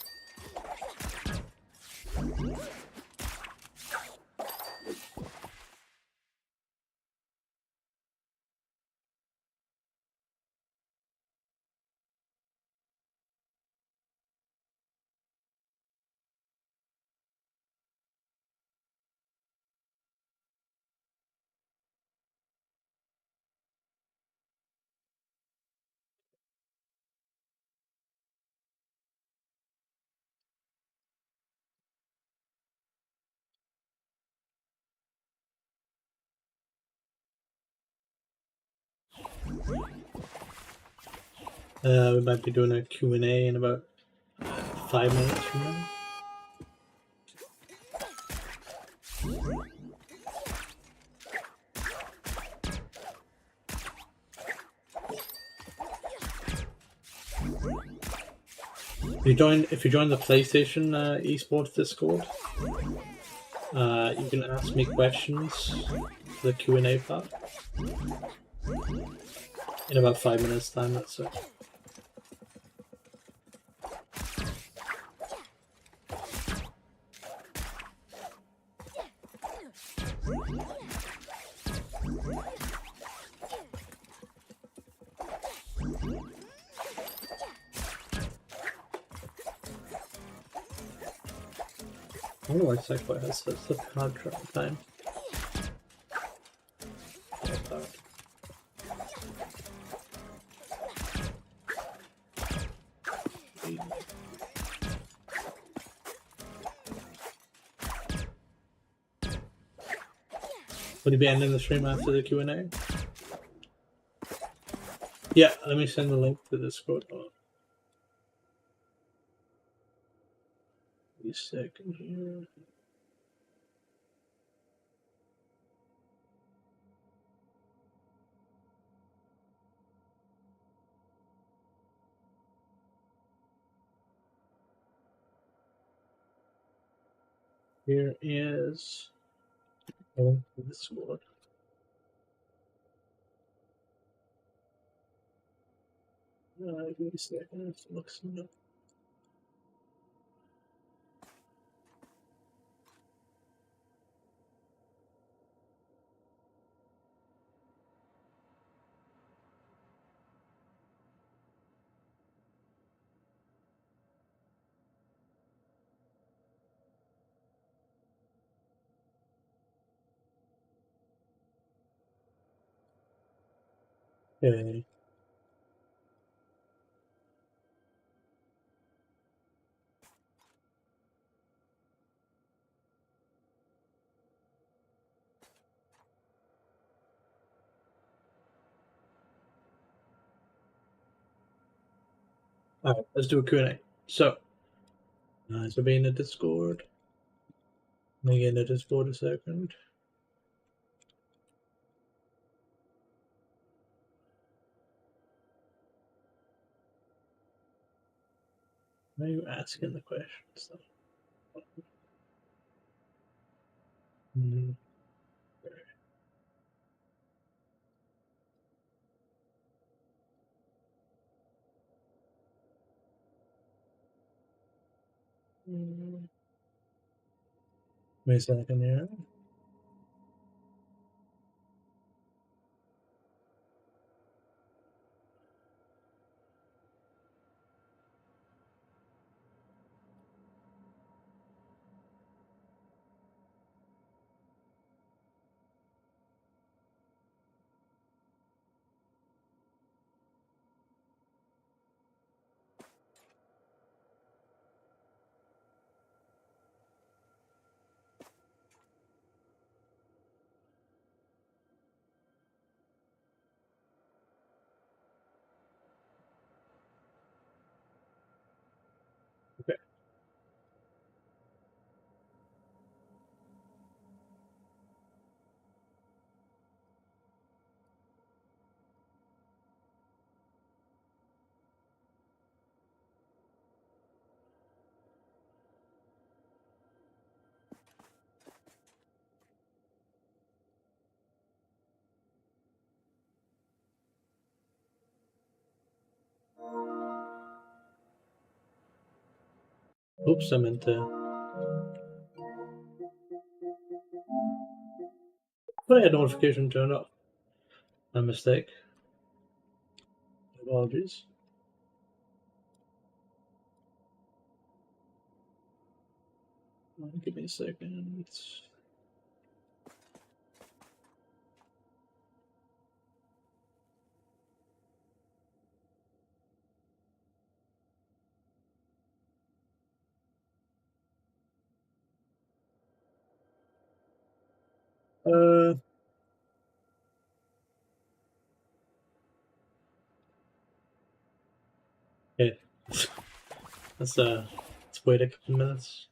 We might be doing a Q&A in about 5 minutes from now. If you join the PlayStation esports Discord, you can ask me questions for the Q&A part. In about 5 minutes time, that's it. I don't know why Sackboy has such a hard time. Will you be ending the stream after the Q&A? Yeah, let me send the link to the Discord. Wait a second here. Here is the link to the Discord. Give me a second, I have to look something up. Okay. Alright, let's do a Q&A. So, so be in the Discord. Let me get in the Discord a second. Why are you asking the questions though? Mm. Wait a second here. Okay. Oops, I meant to put a notification turned off. My mistake. Apologies. Give me a second. Okay. Let's wait a couple minutes.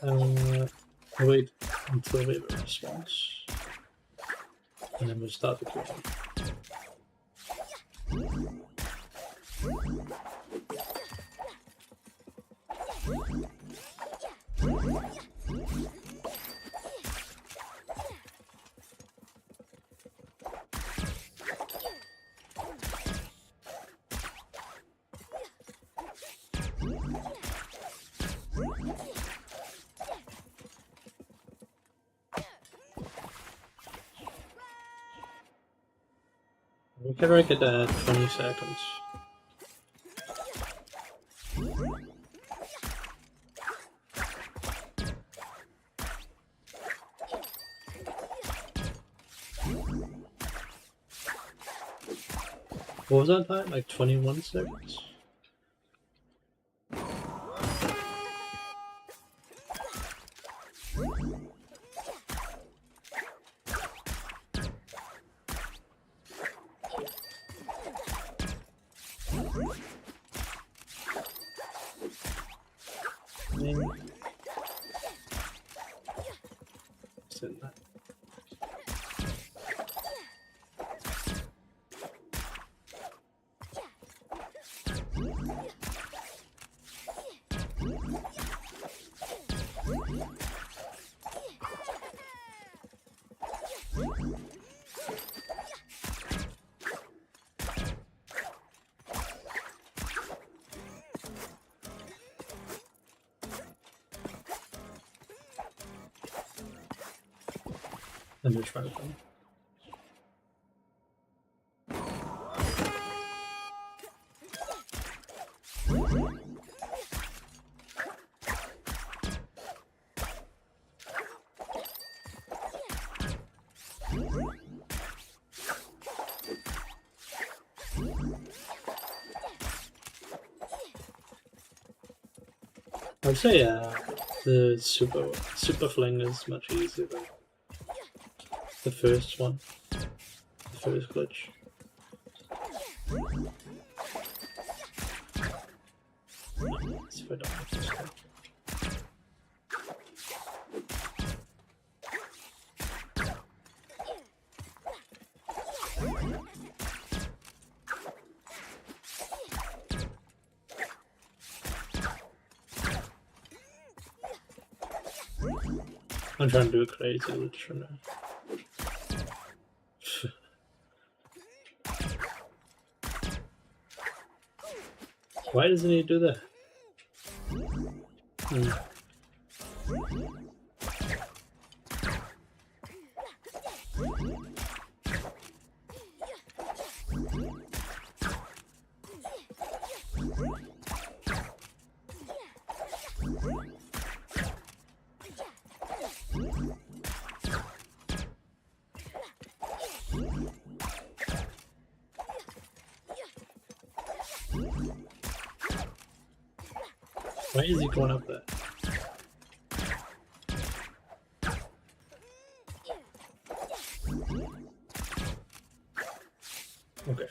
I'll wait until we have a response, and then we'll start the game. We can rank it at 20 seconds. What was that time? Like 21 seconds? Let me try them. I'd say the super fling is much easier than the first one, the first glitch. Let's find out what this one. I'm trying to do a crazy glitch for now. Why doesn't he do that? Why is he going up there? Okay.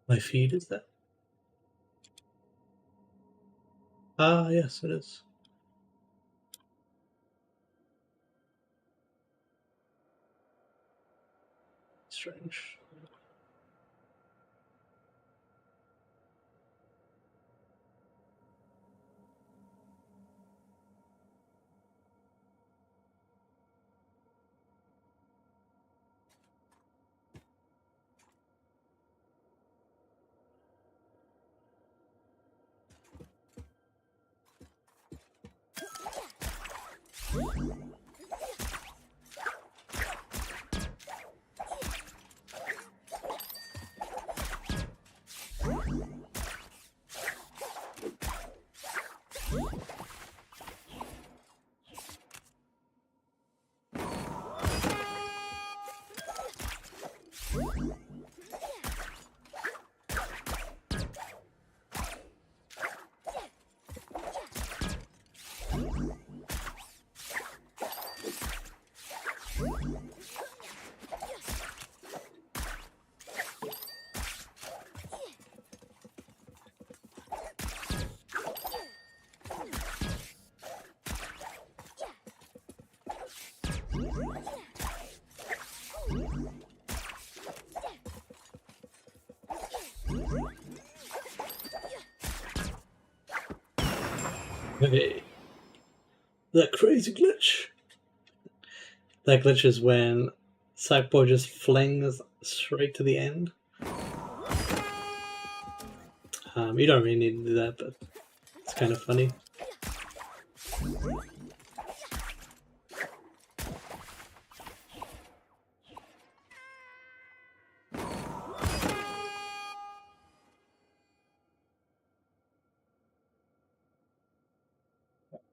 My feed is that? Ah, yes, it is. Strange. Okay. That crazy glitch. That glitch is when Sackboy just flings straight to the end. You don't really need to do that, but it's kind of funny.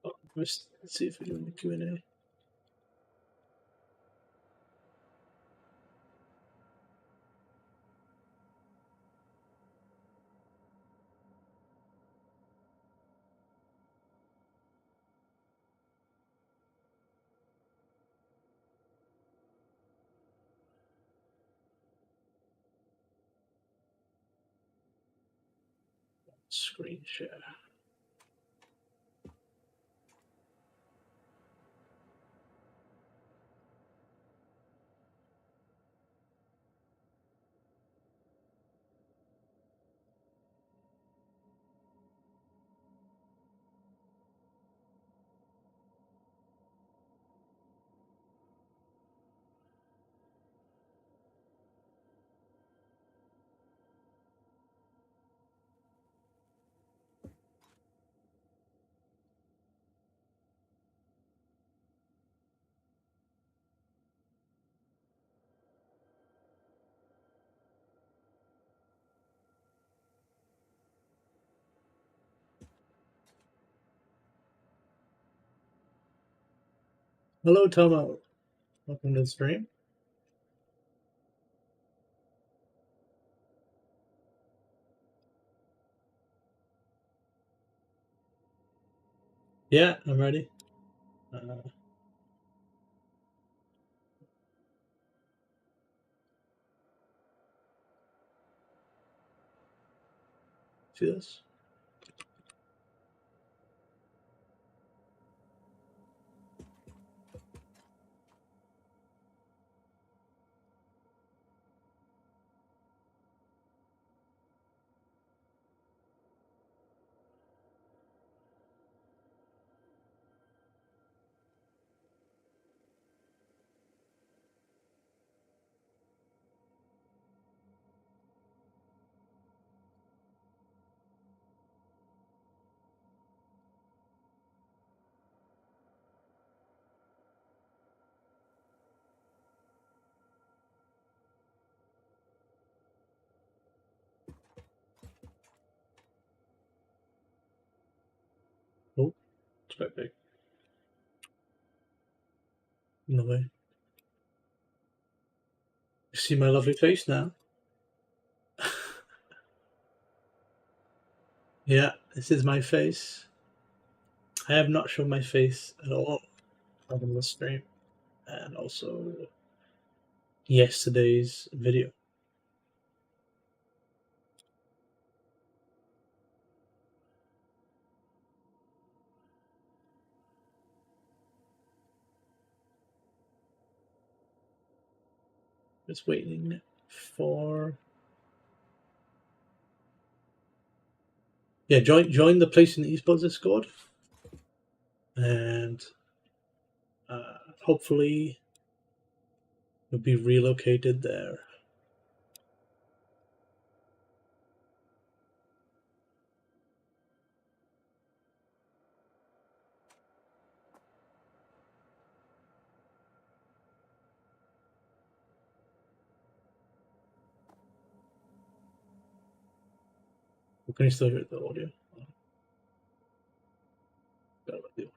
Oh, let's see if we do the Q&A. Screen share. Hello, Tomo. Welcome to the stream. Yeah, I'm ready. See this? Oh, it's quite big. No way. You see my lovely face now? Yeah, this is my face. I have not shown my face at all on the stream, and also yesterday's video. Just waiting for. Yeah, join the PlayStation Esports Discord, and hopefully we'll be relocated there. Can you still hear the audio? Forgot about the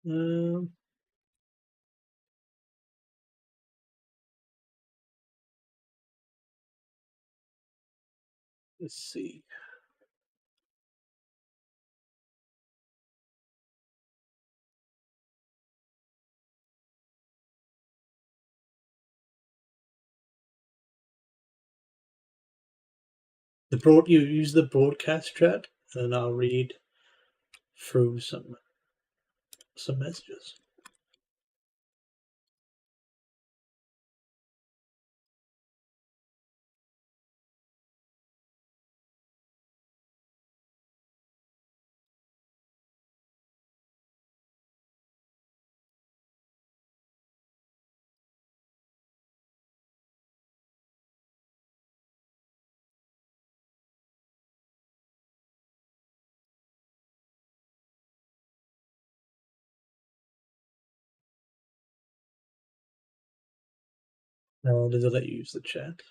audio. Let's see. You use the broadcast chat, and I'll read through some messages. Does it let you use the chat?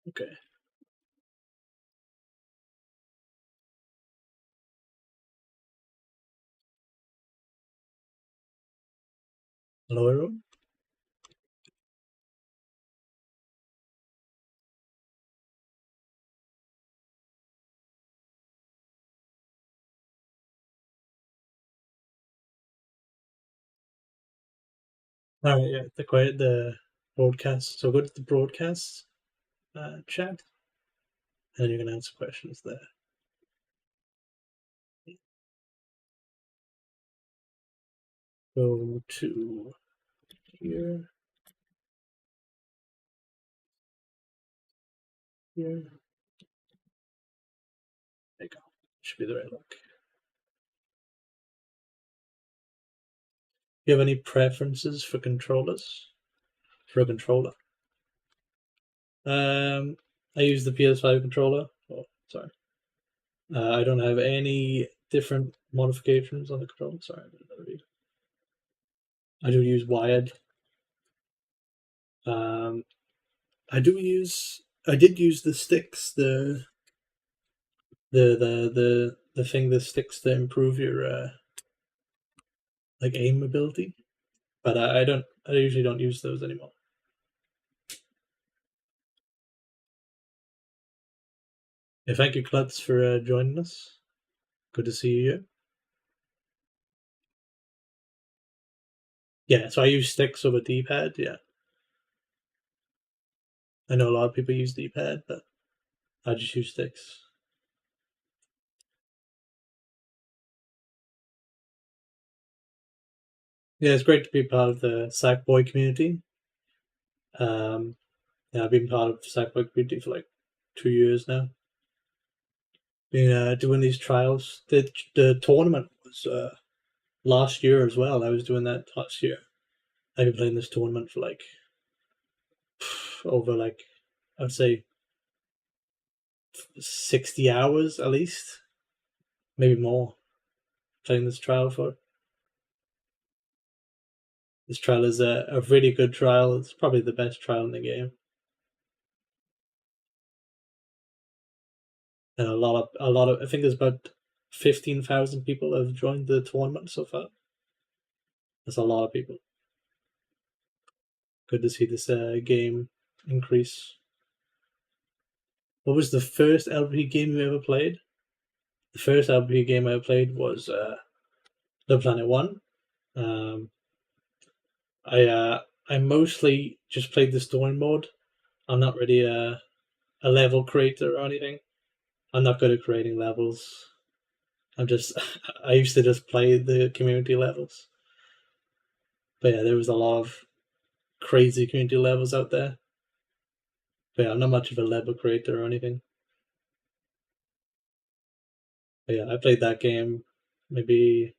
Okay. Hello, everyone. All right, yeah, the broadcast. So go to the broadcast chat, and you can answer questions there. Go to here, here, Should be the right look. Do you have any preferences for controllers? For a controller? I use the PS5 controller. Oh, sorry. I don't have any different modifications on the controller. Sorry, I do use wired. I did use the sticks, the thing that sticks to improve your like aim ability, but I usually don't use those anymore. Yeah, thank you, Klutz, for joining us. Good to see you here. Yeah, so I use sticks over D-pad. Yeah, I know a lot of people use D-pad, but I just use sticks. Yeah, it's great to be part of the Sackboy community. Yeah, I've been part of the Sackboy community for like 2 years now. Been doing these trials. The tournament was last year as well. I was doing that last year. I've been playing this tournament for like over like I'd say 60 hours at least, maybe more. Playing this trial for. This trial is a really good trial. It's probably the best trial in the game. And a lot of I think there's about 15,000 people have joined the tournament so far. That's a lot of people. Good to see this game increase. What was the first LP game you ever played? The first LP game I played was Little Planet 1. I mostly just played the story mode. I'm not really a level creator or anything. I'm not good at creating levels. I used to just play the community levels. But yeah, there was a lot of crazy community levels out there. But yeah, I'm not much of a level creator or anything. But yeah, I played that game maybe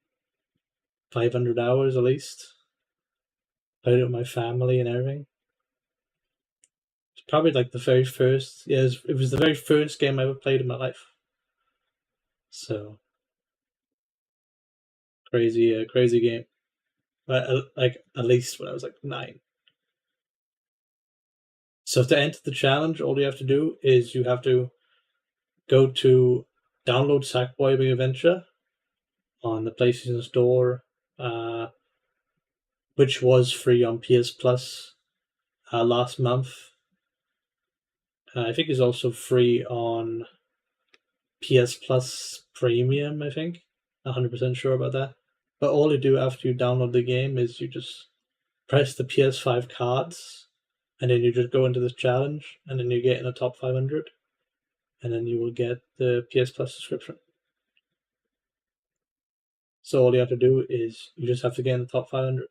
500 hours at least. Played it with my family and everything. It's probably like the very first. Yeah, it was the very first game I ever played in my life. So crazy game. But like at least when I was like 9. So to enter the challenge, all you have to do is you have to go to download Sackboy Big Adventure on the PlayStation Store, which was free on PS Plus last month. I think it's also free on PS Plus Premium, I think. 100% sure about that. But all you do after you download the game is you just press the PS5 cards, and then you just go into this challenge, and then you get in the top 500, and then you will get the PS Plus subscription. So all you have to do is you just have to get in the top 500.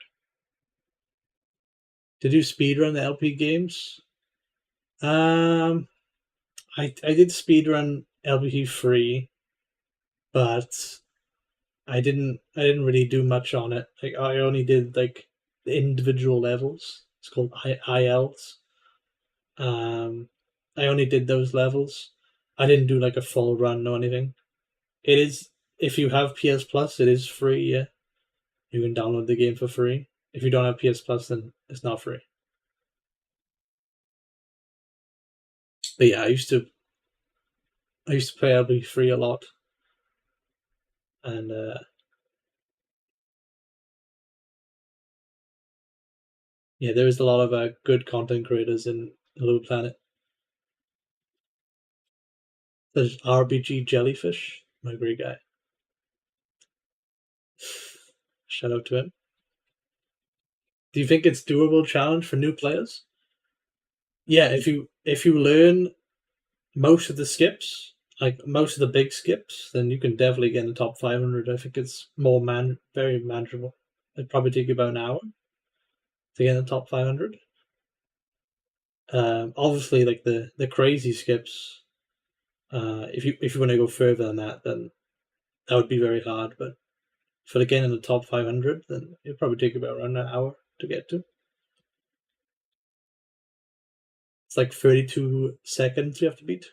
To do speedrun the LP games, I did speedrun LP 3, but I didn't really do much on it. Like I only did like the individual levels. It's called ILs. I only did those levels. I didn't do like a full run or anything. It is, if you have PS Plus, it is free. Yeah, you can download the game for free. If you don't have PS Plus, then it's not free. But yeah, I used to play LB3 a lot, and yeah, there is a lot of good content creators in Little Planet. There's RBG Jellyfish, my great guy. Shout out to him. Do you think it's doable challenge for new players? Yeah, if you learn most of the skips, like most of the big skips, then you can definitely get in the top 500. I think it's very manageable. It'd probably take you about an hour to get in the top 500. Obviously, like the crazy skips. If you want to go further than that, then that would be very hard. But for the game in the top 500, then it'd probably take about around an hour to get to. It's like 32 seconds you have to beat.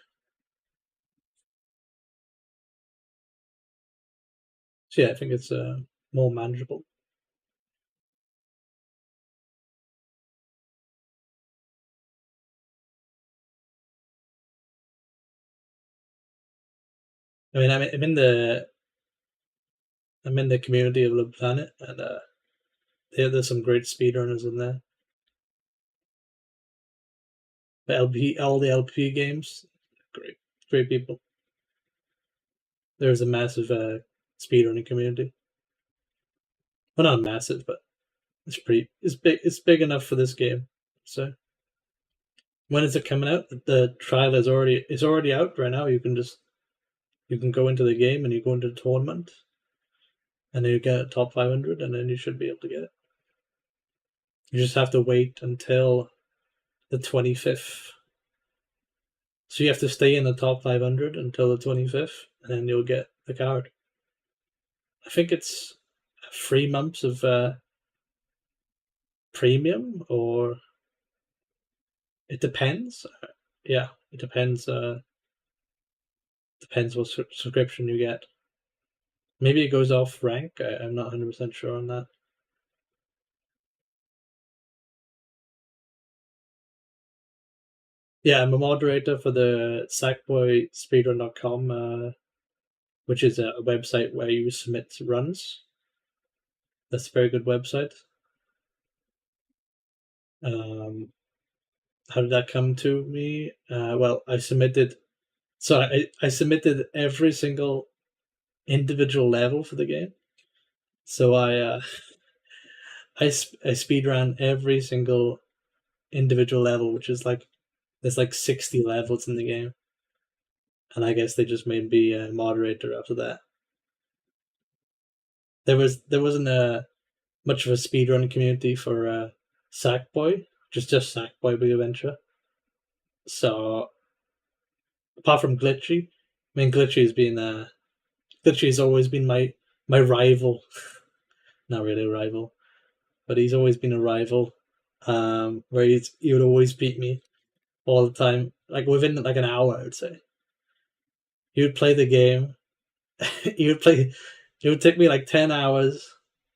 So yeah, I think it's more manageable. I mean, I'm in the community of the planet, and there's some great speedrunners in there. All the LP games, great people. There's a massive speedrunning community. Well, not massive, but it's big enough for this game. So when is it coming out? The trial is already out right now. You can go into the game and you go into the tournament, and then you get a top 500, and then you should be able to get it. You just have to wait until the 25th. So you have to stay in the top 500 until the 25th, and then you'll get the card. I think it's 3 months of premium, or it depends. Yeah, it depends. Depends what subscription you get. Maybe it goes off rank. I'm not 100% sure on that. Yeah, I'm a moderator for the Sackboy Speedrun.com, which is a website where you submit runs. That's a very good website. How did that come to me? Well, I submitted every single individual level for the game. So I speedran every single individual level, which is like there's like 60 levels in the game, and I guess they just made me a moderator after that. There wasn't a much of a speedrun community for Sackboy, just Sackboy Big Adventure. So apart from Glitchy, I mean Glitchy has always been my rival. Not really a rival, but he's always been a rival. Where he would always beat me all the time, like within like an hour, I would say. He would play the game. he would play. It would take me like 10 hours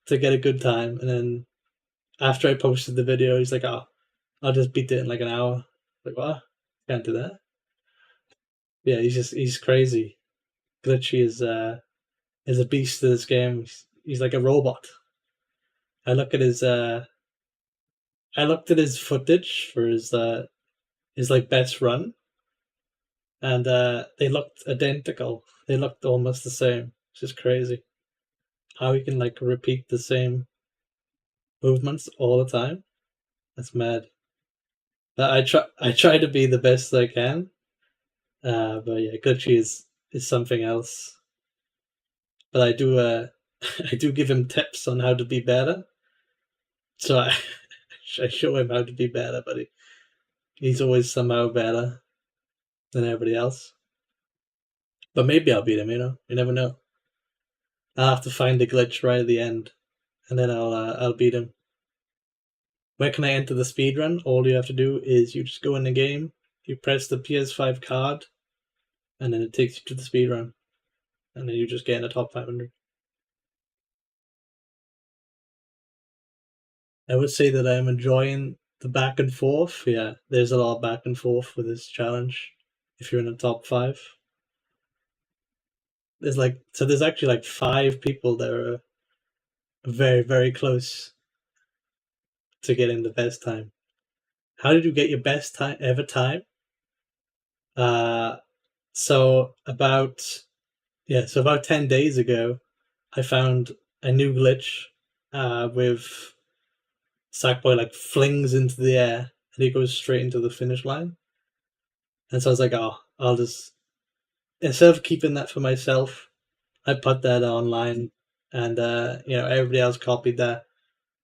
to get a good time, and then after I posted the video, he's like, "Oh, I'll just beat it in like an hour." Like, what? Can't do that. Yeah, he's crazy. Glitchy is a beast of this game. He's like a robot. I look at his I looked at his footage for his like best run, and they looked identical. They looked almost the same. It's just crazy how he can like repeat the same movements all the time. That's mad. I try to be the best I can, but yeah, Glitchy is something else. But I do I do give him tips on how to be better. So I show him how to be better, but he's always somehow better than everybody else. But maybe I'll beat him. You never know. I'll have to find the glitch right at the end, and then I'll beat him. Where can I enter the speedrun? All you have to do is you just go in the game, you press the PS5 card, and then it takes you to the speedrun, and then you just get in the top 500. I would say that I'm enjoying the back and forth. Yeah, there's a lot of back and forth with this challenge. If you're in the top 5, there's actually like 5 people that are very, very close to getting the best time. How did you get your best time ever time? So about 10 days ago, I found a new glitch with Sackboy like flings into the air and he goes straight into the finish line. And so I was like, oh, I'll just, instead of keeping that for myself, I put that online, and everybody else copied that.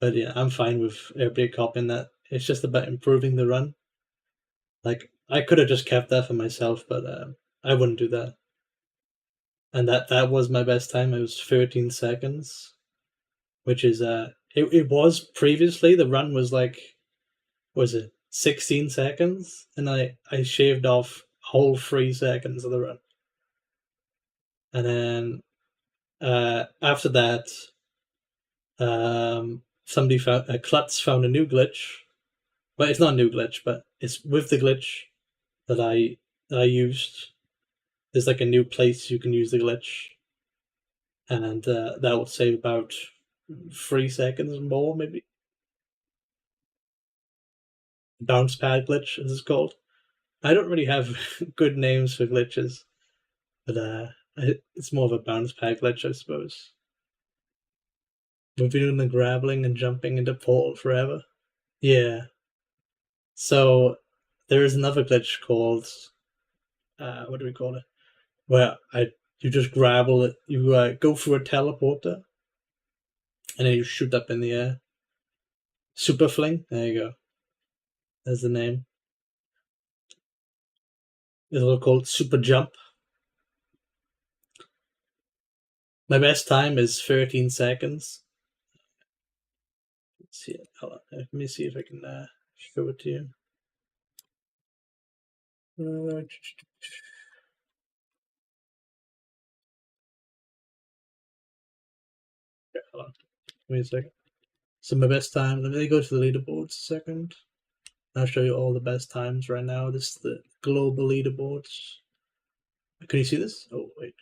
But yeah, I'm fine with everybody copying that. It's just about improving the run. Like I could have just kept that for myself, but I wouldn't do that. and that was my best time. It was 13 seconds, which is it was previously the run was like, was it 16 seconds, and I shaved off whole 3 seconds of the run, and then after that, somebody found Klutz found a new glitch. Well, it's not a new glitch, but it's with the glitch that I used. There's like a new place you can use the glitch, and that will save about 3 seconds more, maybe. Bounce pad glitch, as it's called. I don't really have good names for glitches, but it's more of a bounce pad glitch, I suppose. We've been doing the grappling and jumping into portal forever. Yeah. So there is another glitch called what do we call it? Where you just grapple it. You go through a teleporter, and then you shoot up in the air. Super fling. There you go. That's the name. It's also called super jump. My best time is 13 seconds. Let's see. Hold on. Let me see if I can show it to you. Okay, hold on. Give me a second. So my best time. Let me go to the leaderboards a second. I'll show you all the best times right now. This is the global leaderboards. Can you see this? Oh wait.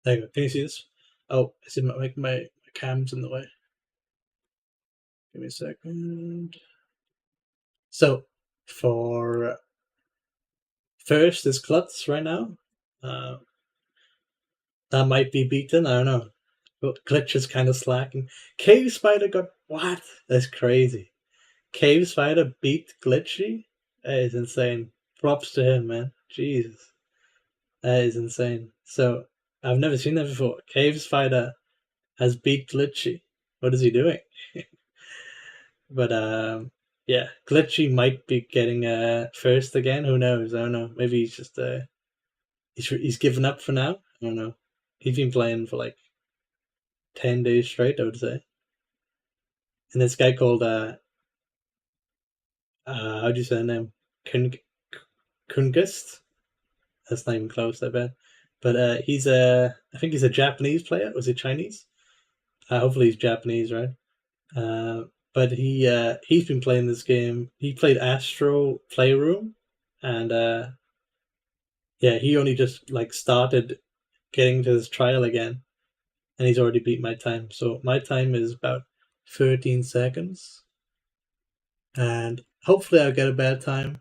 There you go. Can you see this? Oh, I see my cam's in the way. Give me a second. So for first is Klutz right now. That might be beaten. I don't know. But Glitch is kind of slacking. Cave Spider got what? That's crazy. Cave Spider beat Glitchy. That is insane. Props to him, man. Jesus, that is insane. So I've never seen that before. Cave Spider has beat Glitchy. What is he doing? But yeah, Glitchy might be getting first again. Who knows? I don't know. Maybe he's just he's given up for now. I don't know. He's been playing for like 10 days straight, I would say. And this guy called how do you say the name? Kungest? That's not even close, I bet. But he's I think he's a Japanese player. Was he Chinese? Hopefully he's Japanese, right? But he's been playing this game. He played Astro Playroom, and yeah, he only just like started getting to this trial again, and he's already beat my time. So my time is about 13 seconds, and hopefully I'll get a better time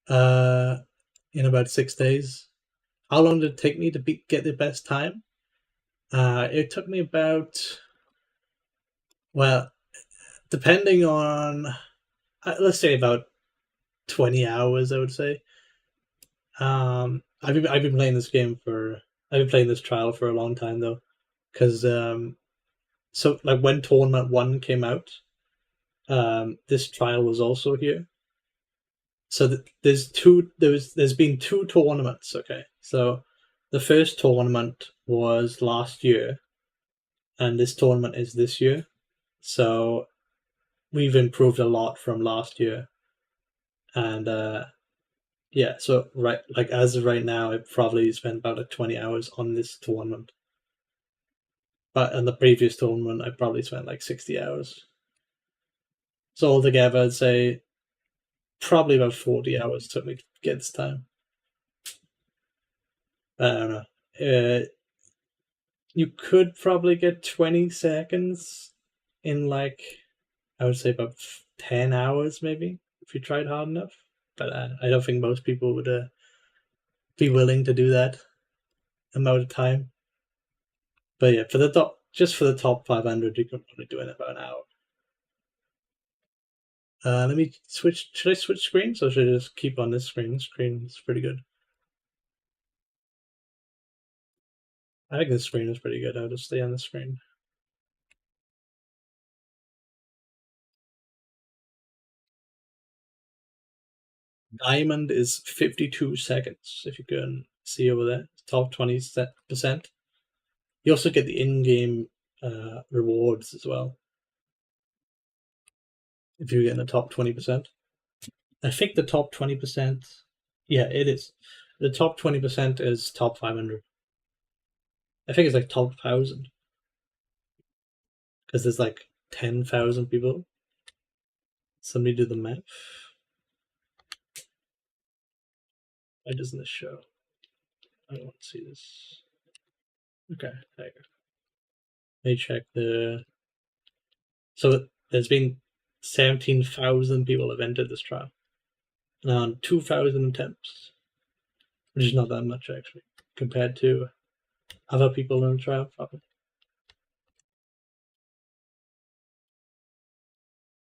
in about 6 days. How long did it take me to get the best time? It took me about, well, depending on, let's say about 20 hours, I would say. I've been playing this game for, I've been playing this trial for a long time though, because so like when Tournament 1 came out, this trial was also here. So there's been two tournaments. Okay, so the first tournament was last year, and this tournament is this year. So we've improved a lot from last year, and yeah. So right, like as of right now, I probably spent about 20 hours on this tournament. But in the previous tournament, I probably spent like 60 hours. So altogether, I'd say probably about 40 hours took me to get this time. I don't know. You could probably get 20 seconds in like, I would say about 10 hours maybe, if you tried hard enough. But I don't think most people would be willing to do that amount of time. But yeah, just for the top 500, you can probably do it in about an hour. Let me switch. Should I switch screens or should I just keep on this screen? This screen is pretty good. I think this screen is pretty good. I'll just stay on the screen. Diamond is 52 seconds, if you can see over there, top 20%. You also get the in-game rewards as well if you get in the top 20%. I think the top 20%, yeah, it is. The top 20% is top 500. I think it's like top 1,000 because there's like 10,000 people. Somebody do the math. Why doesn't this show? I don't want to see this. Okay, there you go. Let me check the. So there's been 17,000 people have entered this trial, and 2,000 attempts, which is not that much actually compared to other people in the trial. Probably.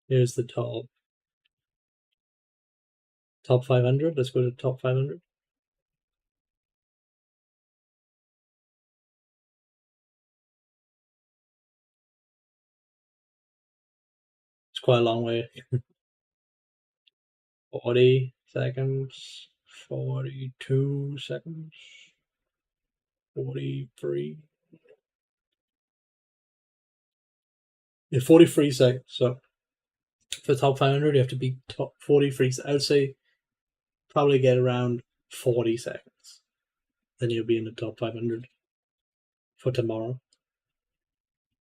Here's the top 500. Let's go to top 500. It's quite a long way. 40 seconds, 42 seconds, 43. Yeah, 43 seconds. So for top 500, you have to be top 43. I would say probably get around 40 seconds. Then you'll be in the top 500 for tomorrow.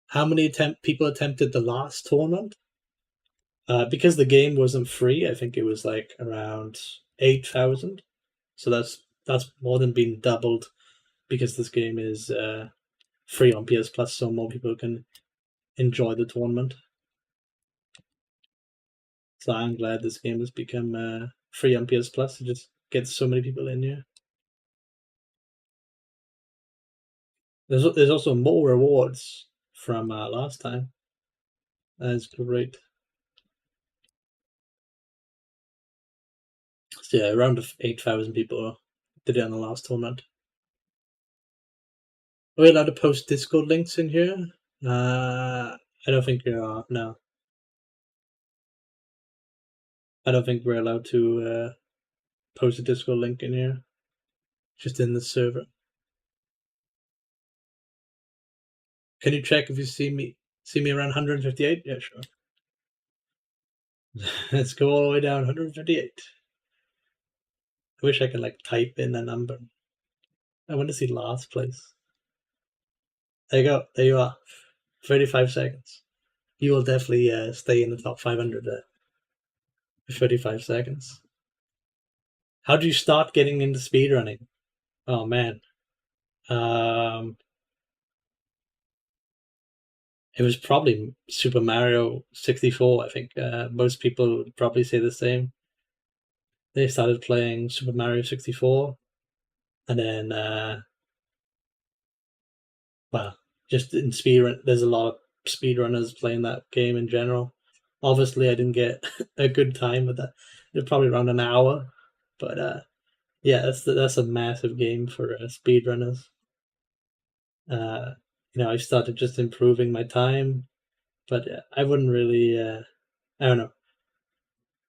How many people attempted the last tournament? Because the game wasn't free, I think it was like around 8,000. So that's more than being doubled because this game is free on PS Plus, so more people can enjoy the tournament. So I'm glad this game has become free on PS Plus. It just gets so many people in here. There's also more rewards from last time. That's great. So yeah, around 8,000 people did it on the last tournament. Are we allowed to post Discord links in here? I don't think we are. No, I don't think we're allowed to post a Discord link in here. Just in the server. Can you check if you see me around 158? Yeah, sure. Let's go all the way down 158. I wish I could like type in a number. I want to see last place. There you go. There you are. 35 seconds. You will definitely stay in the top 500 there. 35 seconds. How do you start getting into speedrunning? Oh man. It was probably Super Mario 64, I think. Most people would probably say the same. They started playing Super Mario 64, and then, well, just in speedrun, there's a lot of speedrunners playing that game in general. Obviously, I didn't get a good time with that. It probably around an hour, but yeah, that's a massive game for speedrunners. I started just improving my time, but I wouldn't really. I don't know,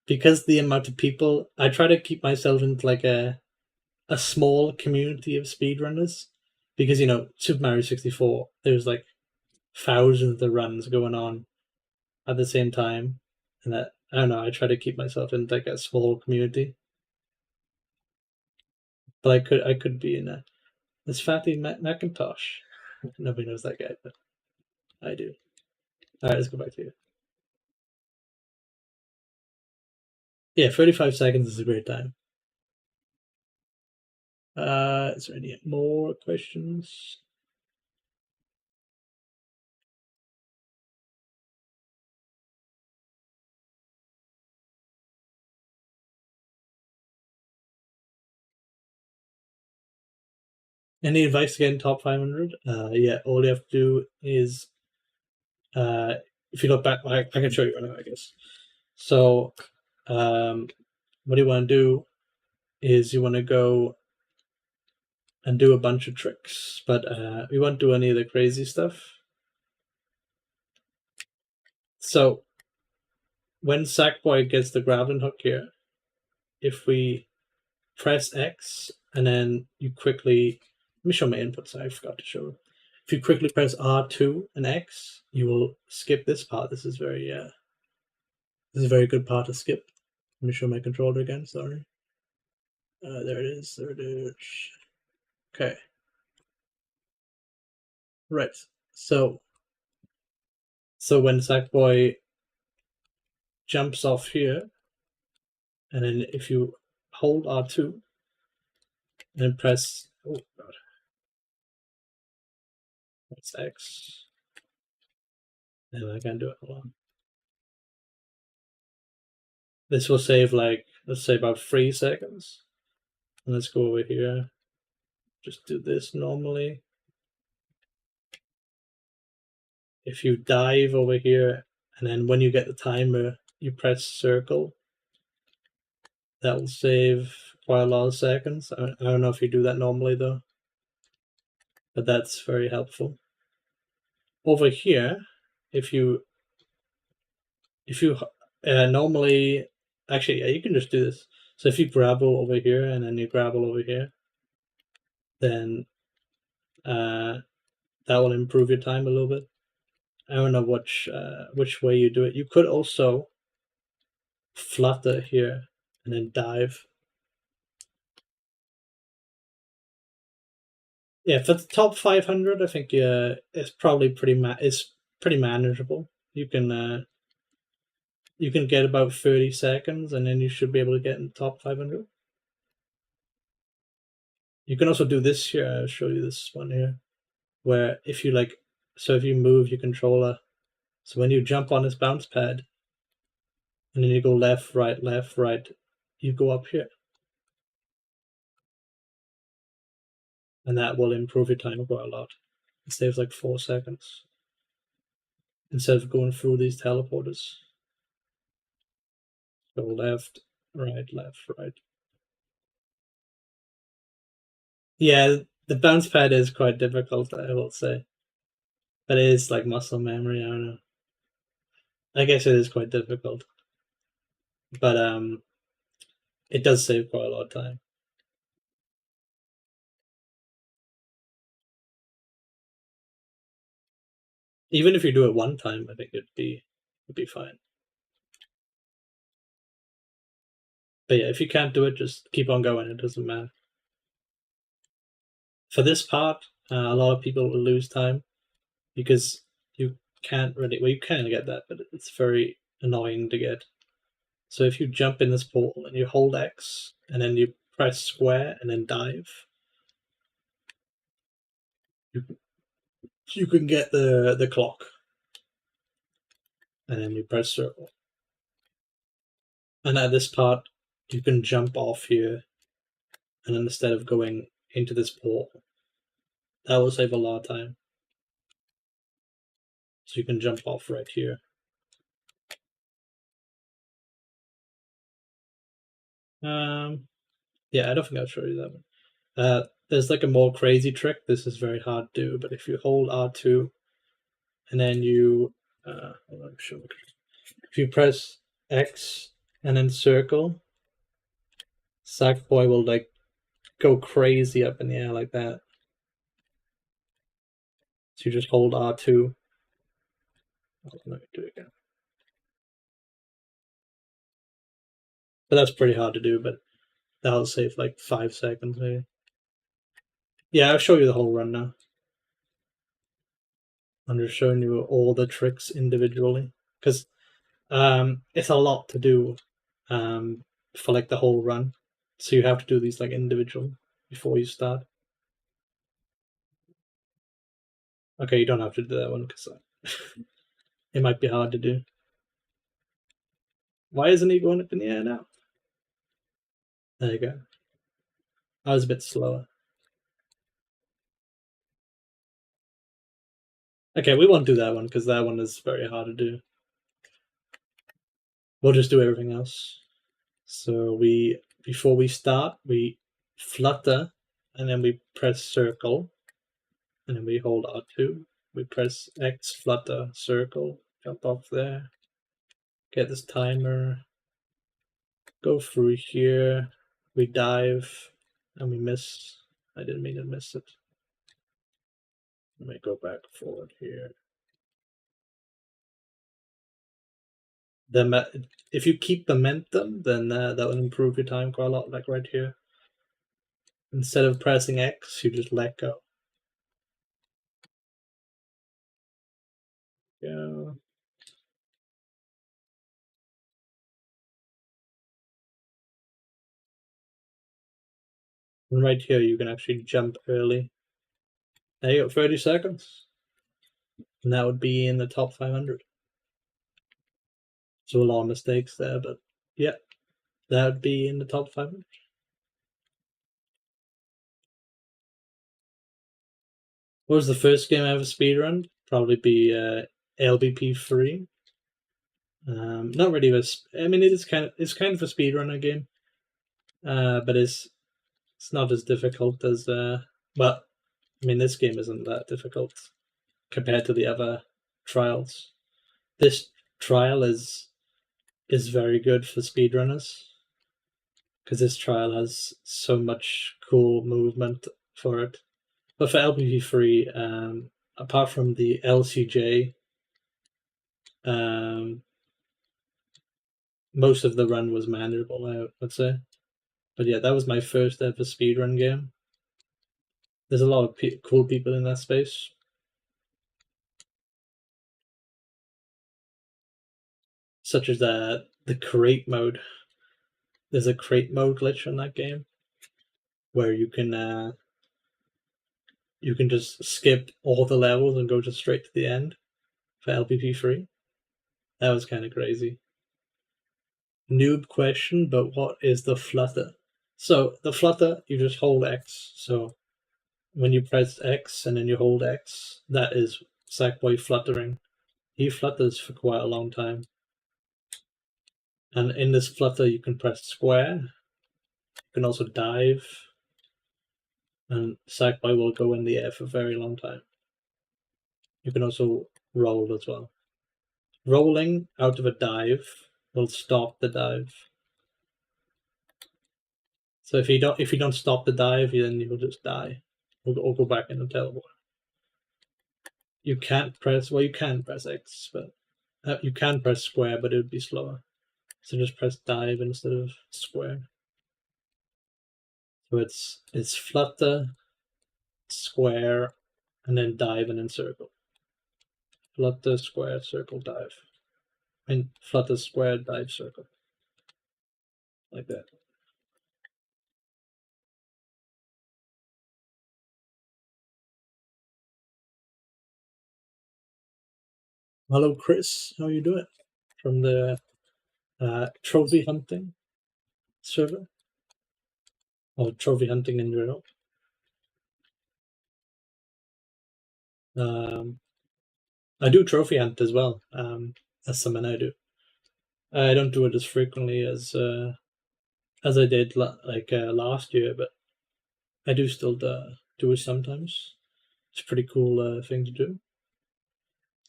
because the amount of people. I try to keep myself into like a small community of speedrunners, because Super Mario 64. There's like thousands of runs going on at the same time, and that I don't know. I try to keep myself in like a small community, but I could be in this fatty Macintosh. Nobody knows that guy, but I do. All right, let's go back to you. Yeah, 35 seconds is a great time. Is there any more questions? Any advice to get in top 500? Yeah, all you have to do is, if you look back, I can show you right now, I guess. So, what you want to do is you want to go and do a bunch of tricks, but we won't do any of the crazy stuff. So, when Sackboy gets the grappling hook here, if we press X and then you quickly, let me show my inputs, I forgot to show. If you quickly press R2 and X, you will skip this part. This is a very good part to skip. Let me show my controller again, sorry. There it is. Okay. Right. So when Sackboy jumps off here, and then if you hold R2 and press, oh god, that's X, and I can't do it. Hold on. This will save like, let's say about 3 seconds. And let's go over here. Just do this normally. If you dive over here, and then when you get the timer, you press circle, that will save quite a lot of seconds. I don't know if you do that normally though, but that's very helpful. Over here, if you normally, actually, yeah, you can just do this. So if you grapple over here and then you grapple over here, then that will improve your time a little bit. I don't know which way you do it. You could also flutter here and then dive. Yeah, for the top 500, I think it's probably pretty manageable. You can get about 30 seconds, and then you should be able to get in the top 500. You can also do this here. I'll show you this one here, where if you if you move your controller, so when you jump on this bounce pad, and then you go left, right, you go up here. And that will improve your time quite a lot. It saves like 4 seconds instead of going through these teleporters. Go left, right. Yeah, the bounce pad is quite difficult, I will say. But it is like muscle memory, I don't know. I guess it is quite difficult. But it does save quite a lot of time. Even if you do it one time, I think it'd be fine. But yeah, if you can't do it, just keep on going. It doesn't matter. For this part, a lot of people will lose time because you can't really, well, you can get that, but it's very annoying to get. So if you jump in this portal and you hold X and then you press square and then dive, you can get the clock. And then you press circle. And at this part, you can jump off here, and then instead of going into this portal, that will save a lot of time. So you can jump off right here. Yeah, I don't think I'll show you that one. There's like a more crazy trick. This is very hard to do, but if you hold R2 and then you hold on, show me. If you press X and then circle, Sackboy will like go crazy up in the air like that. So you just hold R2. Let me do it again. But that's pretty hard to do, but that'll save like 5 seconds maybe. Yeah, I'll show you the whole run now. I'm just showing you all the tricks individually, because it's a lot to do for like the whole run. So you have to do these like individual before you start. Okay, you don't have to do that one because it might be hard to do. Why isn't he going up in the air now? There you go. I was a bit slower. Okay, we won't do that one because that one is very hard to do. We'll just do everything else. So before we start, we flutter, and then we press circle, and then we hold R2. We press X, flutter, circle, jump off there, get this timer, go through here, we dive, And we miss. I didn't mean to miss it. Let me go back forward here. If you keep momentum, then that will improve your time quite a lot, like right here. Instead of pressing X, you just let go. Yeah. And right here, you can actually jump early. There you go, 30 seconds. And that would be in the top 500. So a lot of mistakes there, but yeah, that would be in the top 500. What was the first game I ever speedrun? Probably be LBP3. Not really I mean, it's kind of a speedrunner game, but it's not as difficult as well. I mean, this game isn't that difficult compared to the other trials. This trial is very good for speedrunners because this trial has so much cool movement for it. But for LPV3, apart from the LCJ, most of the run was manageable, I would say. But yeah, that was my first ever speedrun game. There's a lot of cool people in that space. Such as the crate mode. There's a crate mode glitch in that game where you can just skip all the levels and go just straight to the end for LPP3. That was kind of crazy. Noob question, but what is the flutter? So the flutter, you just hold X. So when you press X and then you hold X, that is Sackboy fluttering. He flutters for quite a long time. And in this flutter, you can press square. You can also dive. And Sackboy will go in the air for a very long time. You can also roll as well. Rolling out of a dive will stop the dive. So if you don't stop the dive, then you will just die. Or go back in and teleport. You can't press. Well, you can press X, but you can press square, but it would be slower. So just press dive instead of square. So it's flutter, square, and then dive and then circle. Flutter, square, circle, dive. And flutter, square, dive, circle. Like that. Hello, Chris. How are you doing? From the trophy hunting server? Or trophy hunting in general. I do trophy hunt as well. That's something I do. I don't do it as frequently as I did last year, but I do still do it sometimes. It's a pretty cool thing to do.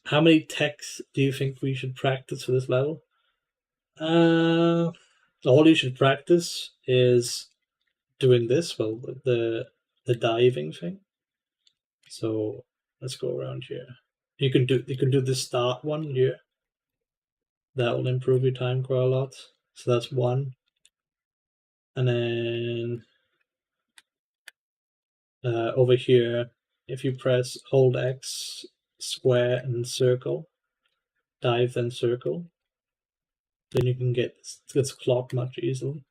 How many techs do you think we should practice for this level? All you should practice is doing this. Well, the diving thing. So let's go around here. You can do the start one here. That will improve your time quite a lot. So that's one. And then over here, if you press hold X, square, and circle, dive, then circle, then you can get this clock much easily.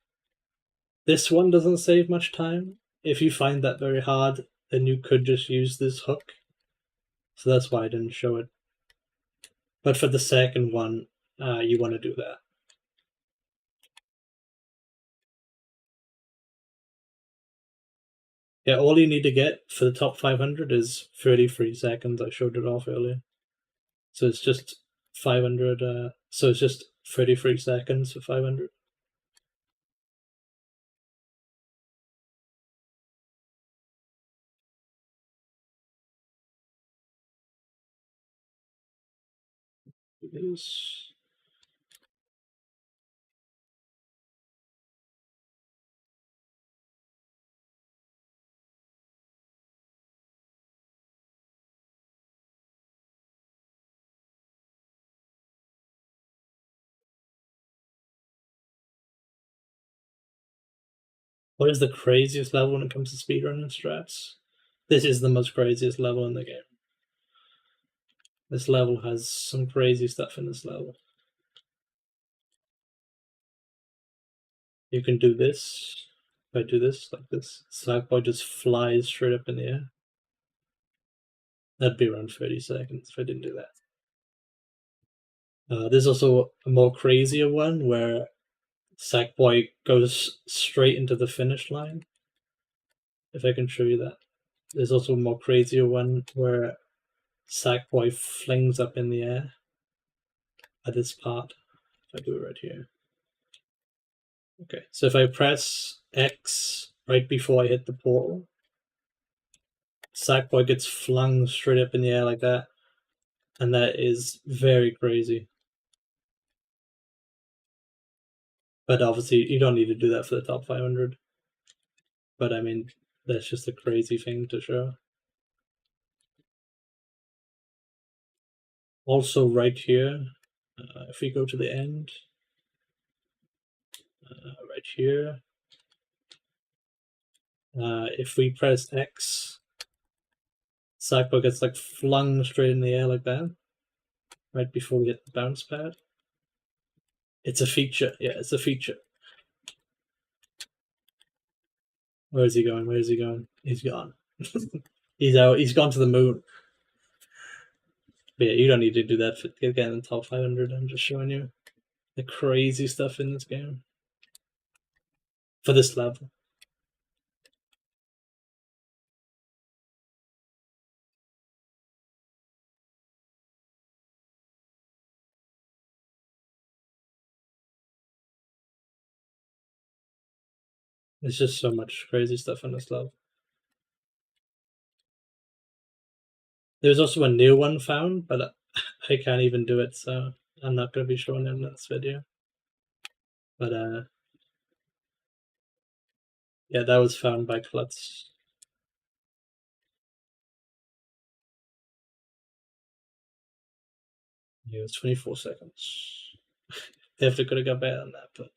This one doesn't save much time. If you find that very hard, then you could just use this hook. So that's why I didn't show it. But for the second one, you want to do that. Yeah, all you need to get for the top 500 is 33 seconds. I showed it off earlier. So it's just 500. So it's just 33 seconds for 500. It is. What is the craziest level when it comes to speedrunning strats? This is the most craziest level in the game. This level has some crazy stuff in this level. You can do this. If I do this, like this, Sackboy just flies straight up in the air. That'd be around 30 seconds if I didn't do that. There's also a more crazier one where Sackboy goes straight into the finish line. If I can show you that. There's also a more crazier one where Sackboy flings up in the air at this part. If I do it right here. Okay, so if I press X right before I hit the portal, Sackboy gets flung straight up in the air like that, and that is very crazy. But obviously, you don't need to do that for the top 500. But I mean, that's just a crazy thing to show. Also, right here, if we go to the end, right here, if we press X, Sackboy gets like flung straight in the air like that, right before we hit the bounce pad. It's a feature. Yeah, it's a feature. Where is he going? Where is he going? He's gone. He's out. He's gone to the moon. But yeah, you don't need to do that for getting in the top 500. I'm just showing you the crazy stuff in this game for this level. There's just so much crazy stuff in this level. There's also a new one found, but I can't even do it, so I'm not going to be showing it in this video. But yeah, that was found by Klutz. Yeah, it was 24 seconds. Definitely could have got better than that, but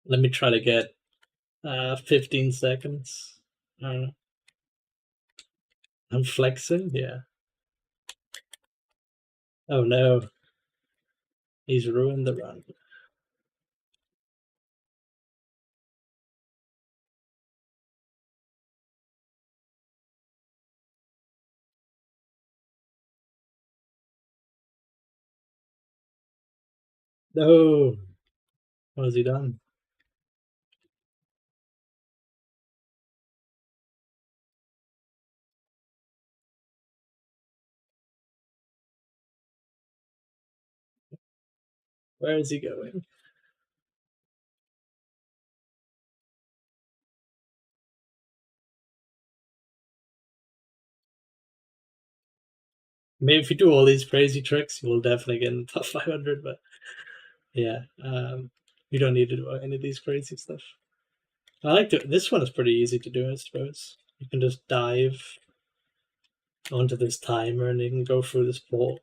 let me try to get 15 seconds. I don't know. I'm flexing, yeah. Oh no. He's ruined the run. No. What has he done? Where is he going? Maybe if you do all these crazy tricks, you will definitely get in the top 500, but yeah, you don't need to do any of these crazy stuff. I like to. This one is pretty easy to do, I suppose. You can just dive onto this timer and you can go through this port.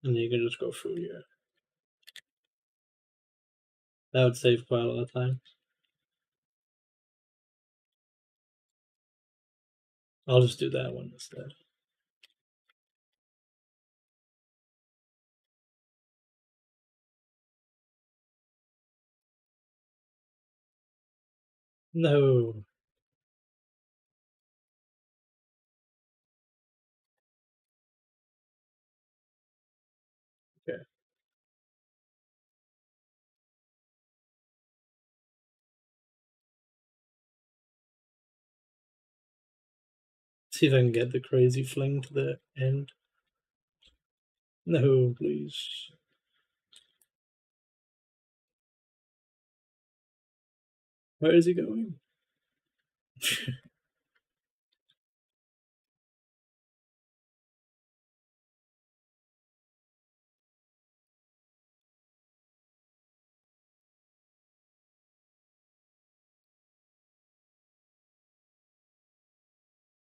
And you can just go through here. That would save quite a lot of time. I'll just do that one instead. No. Okay. See if I can get the crazy fling to the end. No, please. Where is he going?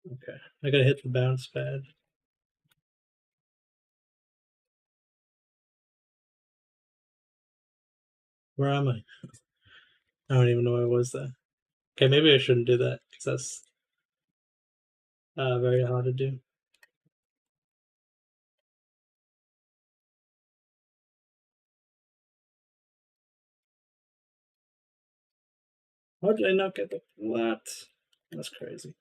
Okay, I gotta hit the bounce pad. Where am I? I don't even know where I was there. Okay, maybe I shouldn't do that because that's very hard to do. How did I not get the flat? That's crazy.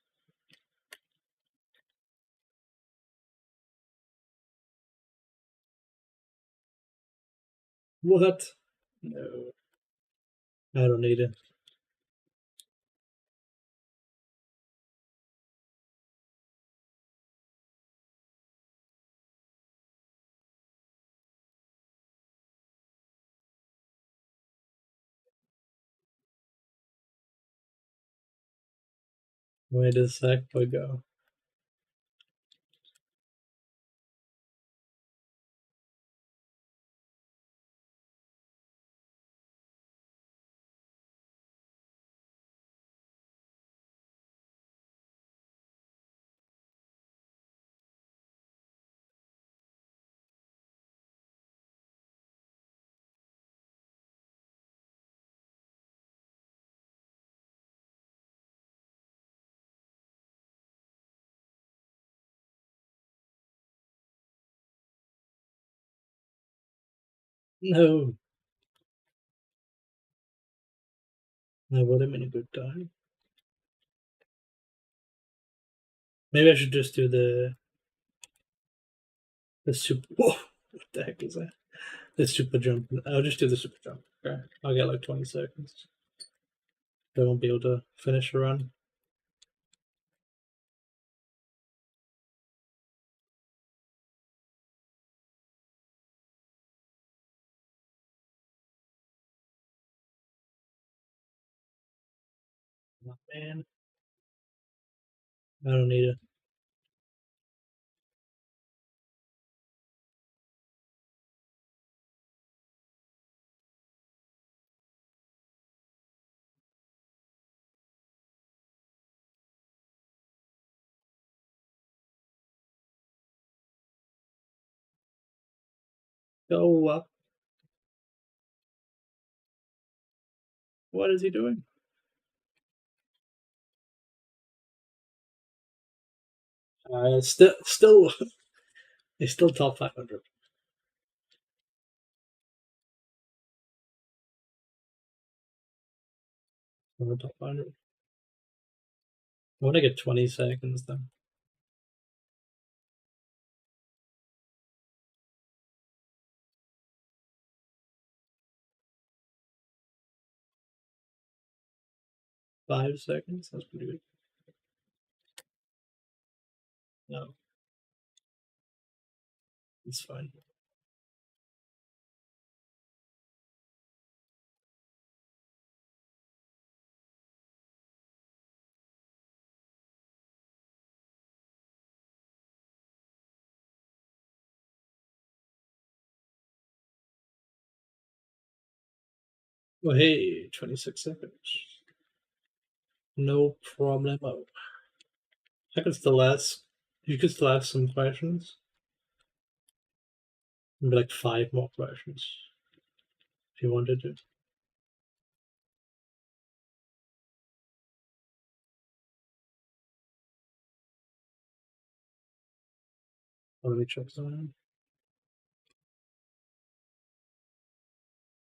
What? No. I don't need it. Where does Sackboy go? No. I would have been a good time. Maybe I should just do the super. Whoa! What the heck is that? The super jump. I'll just do the super jump. Okay. I'll get like 20 seconds. I won't be able to finish a run. Oh, man. I don't need it. Go up. What is he doing? Still, he's still top 500. On the top 500. I want to get 20 seconds then. Five seconds. That's pretty good. No, it's fine. Well, hey, 26 seconds. No problemo. I could still ask. You could still ask some questions. Maybe like 5 more questions if you wanted to. Let me check something.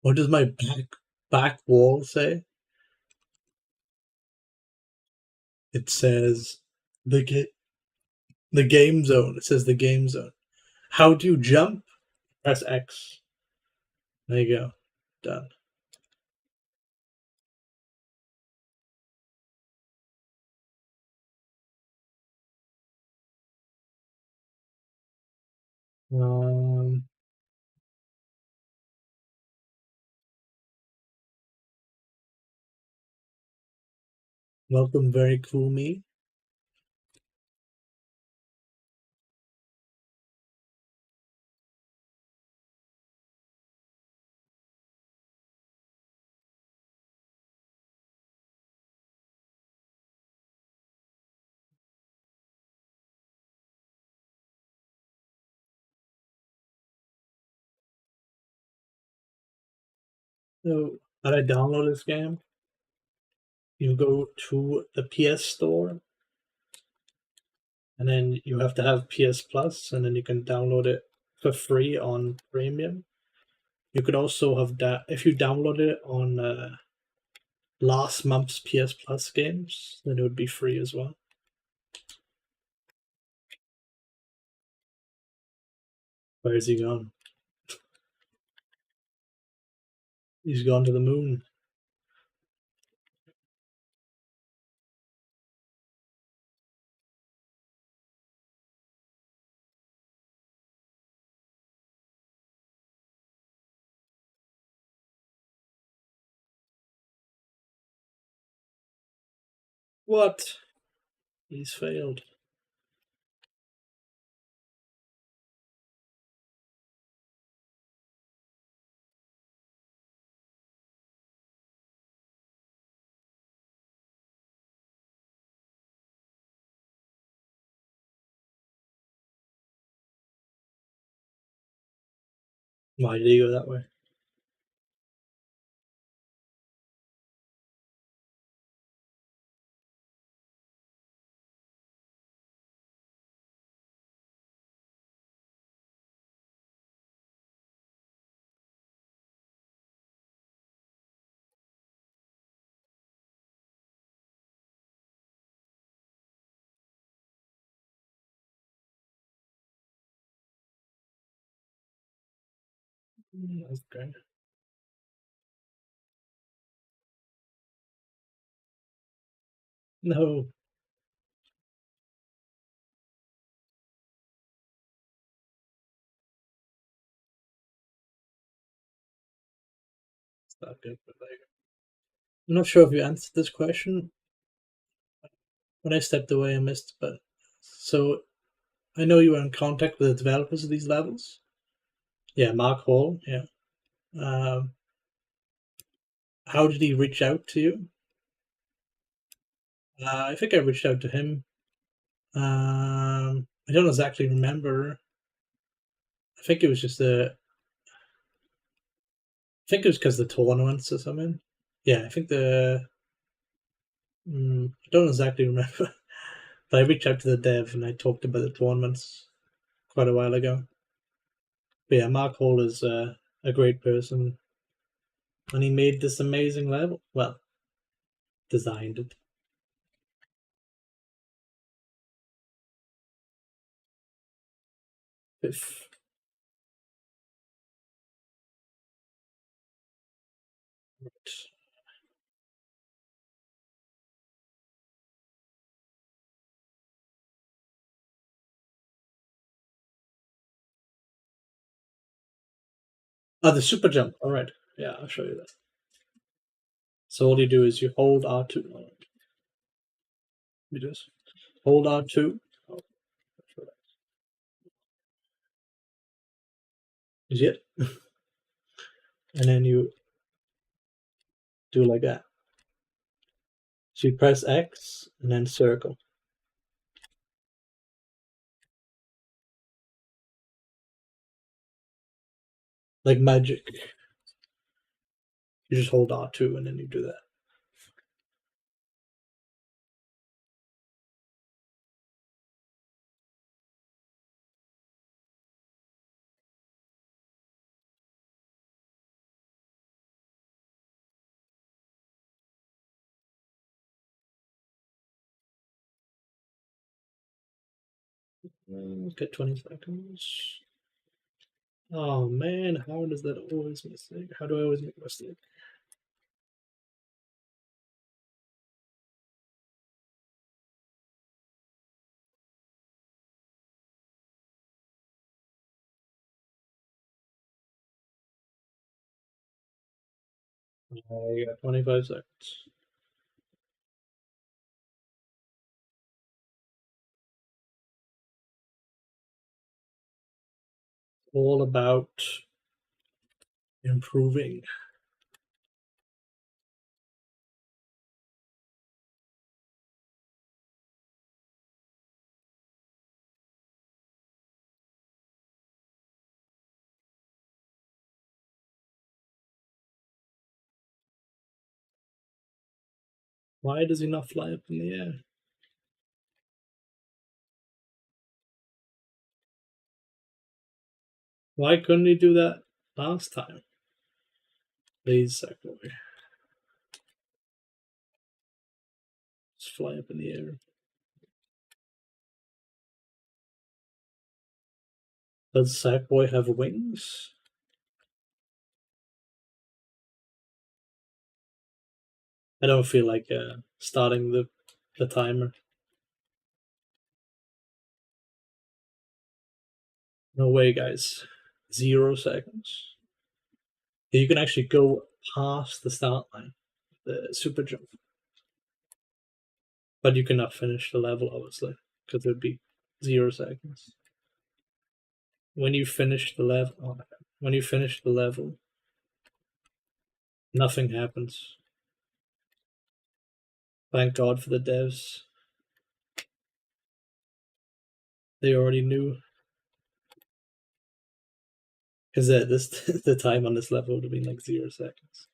What does my back wall say? It says the the game zone. It says the game zone. How do you jump? Press X. There you go. Done. Um, welcome, very cool me. So, how I download this game? You go to the PS Store, and then you have to have PS Plus, and then you can download it for free on Premium. You could also have that if you download it on last month's PS Plus games, then it would be free as well. Where is he gone? He's gone to the moon. What? He's failed. Why did he go that way? Okay. No. It's not good, but like, I'm not sure if you answered this question. When I stepped away, I missed, but so I know you were in contact with the developers of these levels. Yeah, Mark Hall. Yeah. Um, how did he reach out to you? I think I reached out to him. I don't exactly remember. I think it was just a. I think it was because the tournaments or something. Yeah, I think the. I don't exactly remember, but I reached out to the dev and I talked about the tournaments quite a while ago. But yeah, Mark Hall is a great person, and he made this amazing level. Well, designed it. If the super jump. All right. Yeah, I'll show you that. So all you do is you hold R2. All right. You just hold R2. Oh, is it? And then you do like that. So you press X and then circle. Like magic. You just hold R2 and then you do that. Get 20 seconds. Oh man, how does that always mistake? How do I always make a mistake? I got 25 seconds. All about improving. Why does he not fly up in the air? Why couldn't he do that last time? Please, Sackboy. Just fly up in the air. Does Sackboy have wings? I don't feel like starting the timer. No way, guys. 0 seconds. You can actually go past the start line, the super jump. But you cannot finish the level, obviously, because it would be 0 seconds. When you finish the level, nothing happens. Thank God for the devs. They already knew. Because the time on this level would have been like 0 seconds.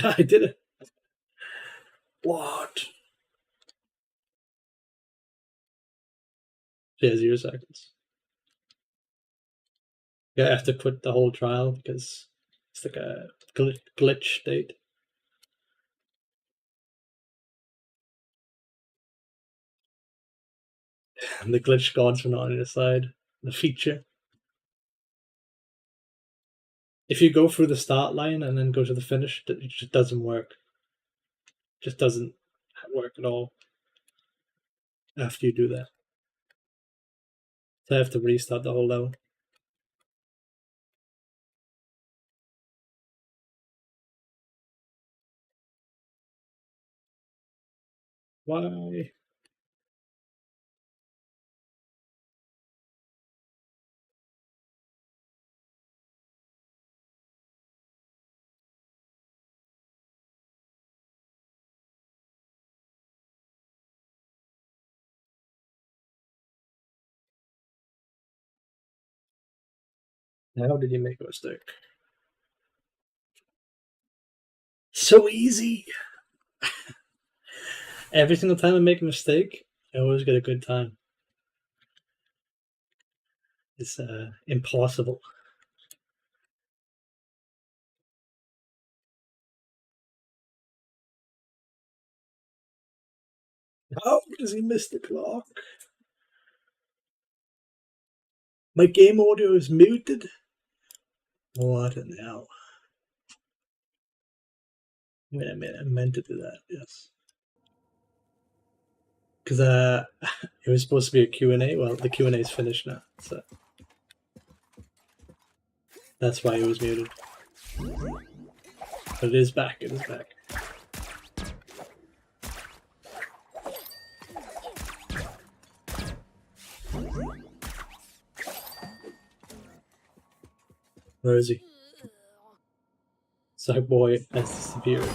I did it. What? Yeah, 0 seconds. Yeah, I have to quit the whole trial because it's like a glitch state. And the glitch gods are not on your side. The feature. If you go through the start line and then go to the finish, it just doesn't work. It just doesn't work at all after you do that. So I have to restart the whole level. Why? How did you make a mistake? So easy! Every single time I make a mistake, I always get a good time. It's impossible. How does he miss the clock? My game audio is muted? What in the hell? Wait a minute, I meant to do that, yes. Because it was supposed to be a Q&A. Well, the Q&A is finished now, so that's why it was muted. But it is back, it is back. Where is he? Sackboy has disappeared.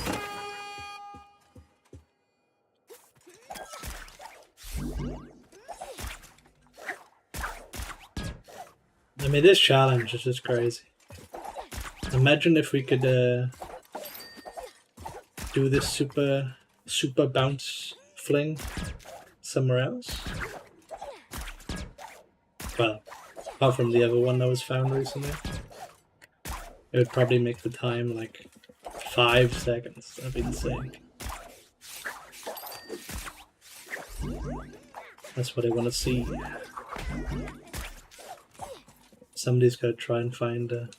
I mean, this challenge is just crazy. Imagine if we could do this super bounce fling somewhere else. Well, apart from the other one that was found recently. It would probably make the time like 5 seconds. That'd be insane. That's what I want to see. Somebody's got to try and find a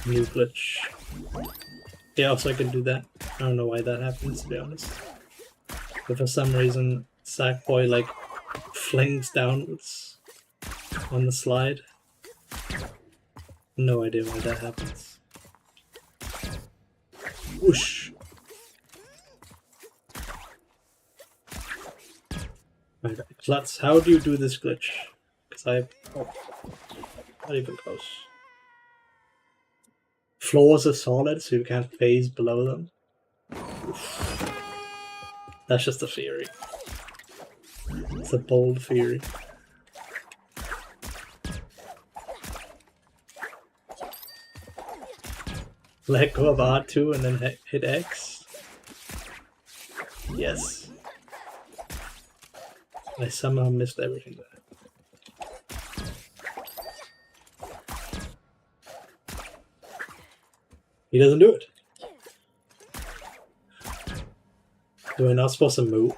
new glitch. Yeah, also I can do that. I don't know why that happens, to be honest. But for some reason, Sackboy like flings downwards on the slide. No idea why that happens. Whoosh! Right, Klutz, how do you do this glitch? Because not even close. Floors are solid, so you can't phase below them. Oof. That's just a theory. It's a bold theory. Let go of R2 and then hit X? Yes. I somehow missed everything there. He doesn't do it. We're not supposed to move.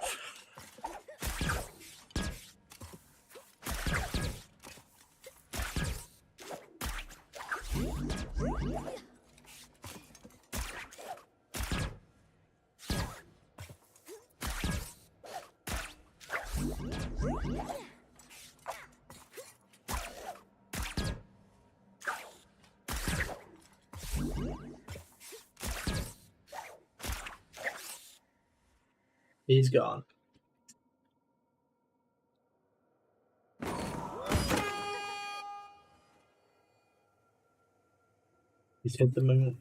He's gone. He's hit the moon.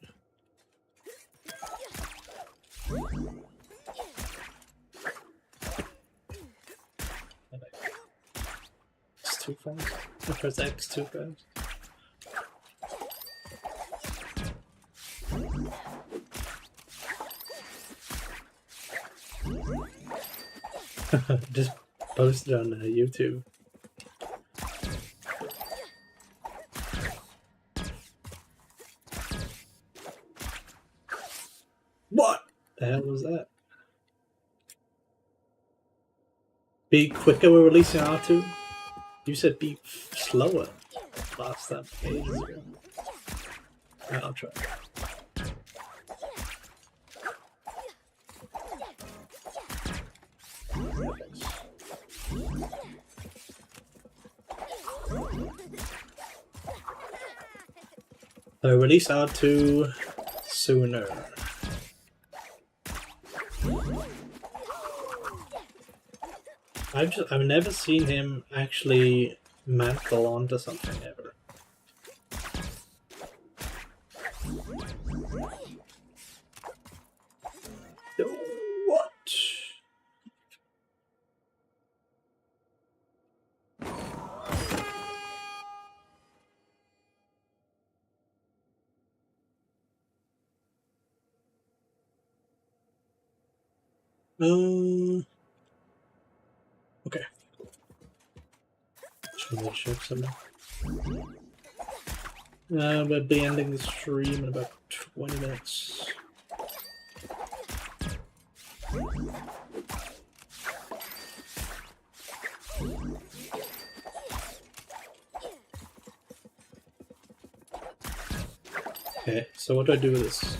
It's too fast. I press X too fast. Just post it on YouTube. What the hell was that? Be quicker with releasing R2? You said be slower last time. Ages ago. I'll try. So release R2 sooner. I've never seen him actually mantle onto something ever. What? Okay. Should I check something? We'll be ending the stream in about 20 minutes. Okay, so what do I do with this?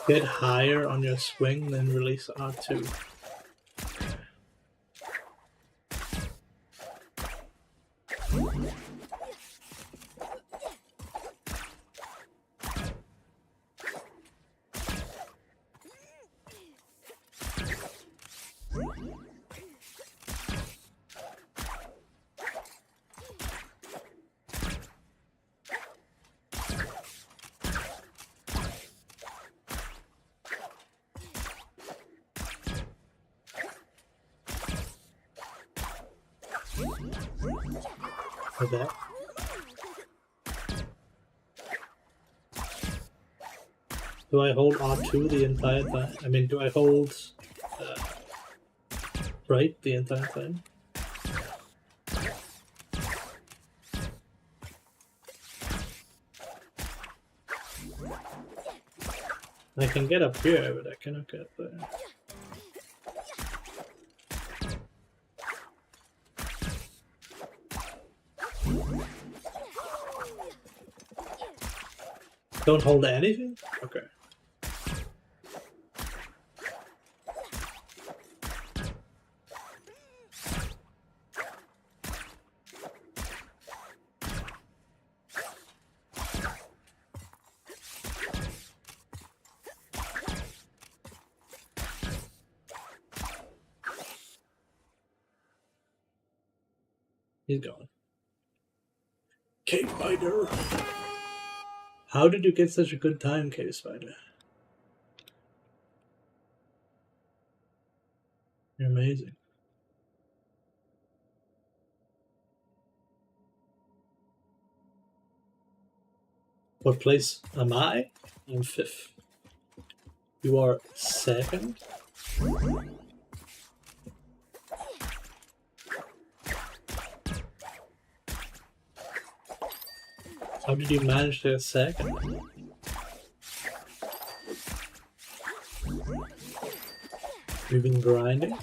Get higher on your swing, then release R2. For that. Do I hold R2 the entire time? I mean, do I hold right the entire time? I can get up here, but I cannot get there. Don't hold anything? Okay. He's gone. Cave Spider! How did you get such a good time, Cave Spider? You're amazing. What place am I? I'm 5th. You are 2nd? How did you manage to get 2nd? You've been grinding?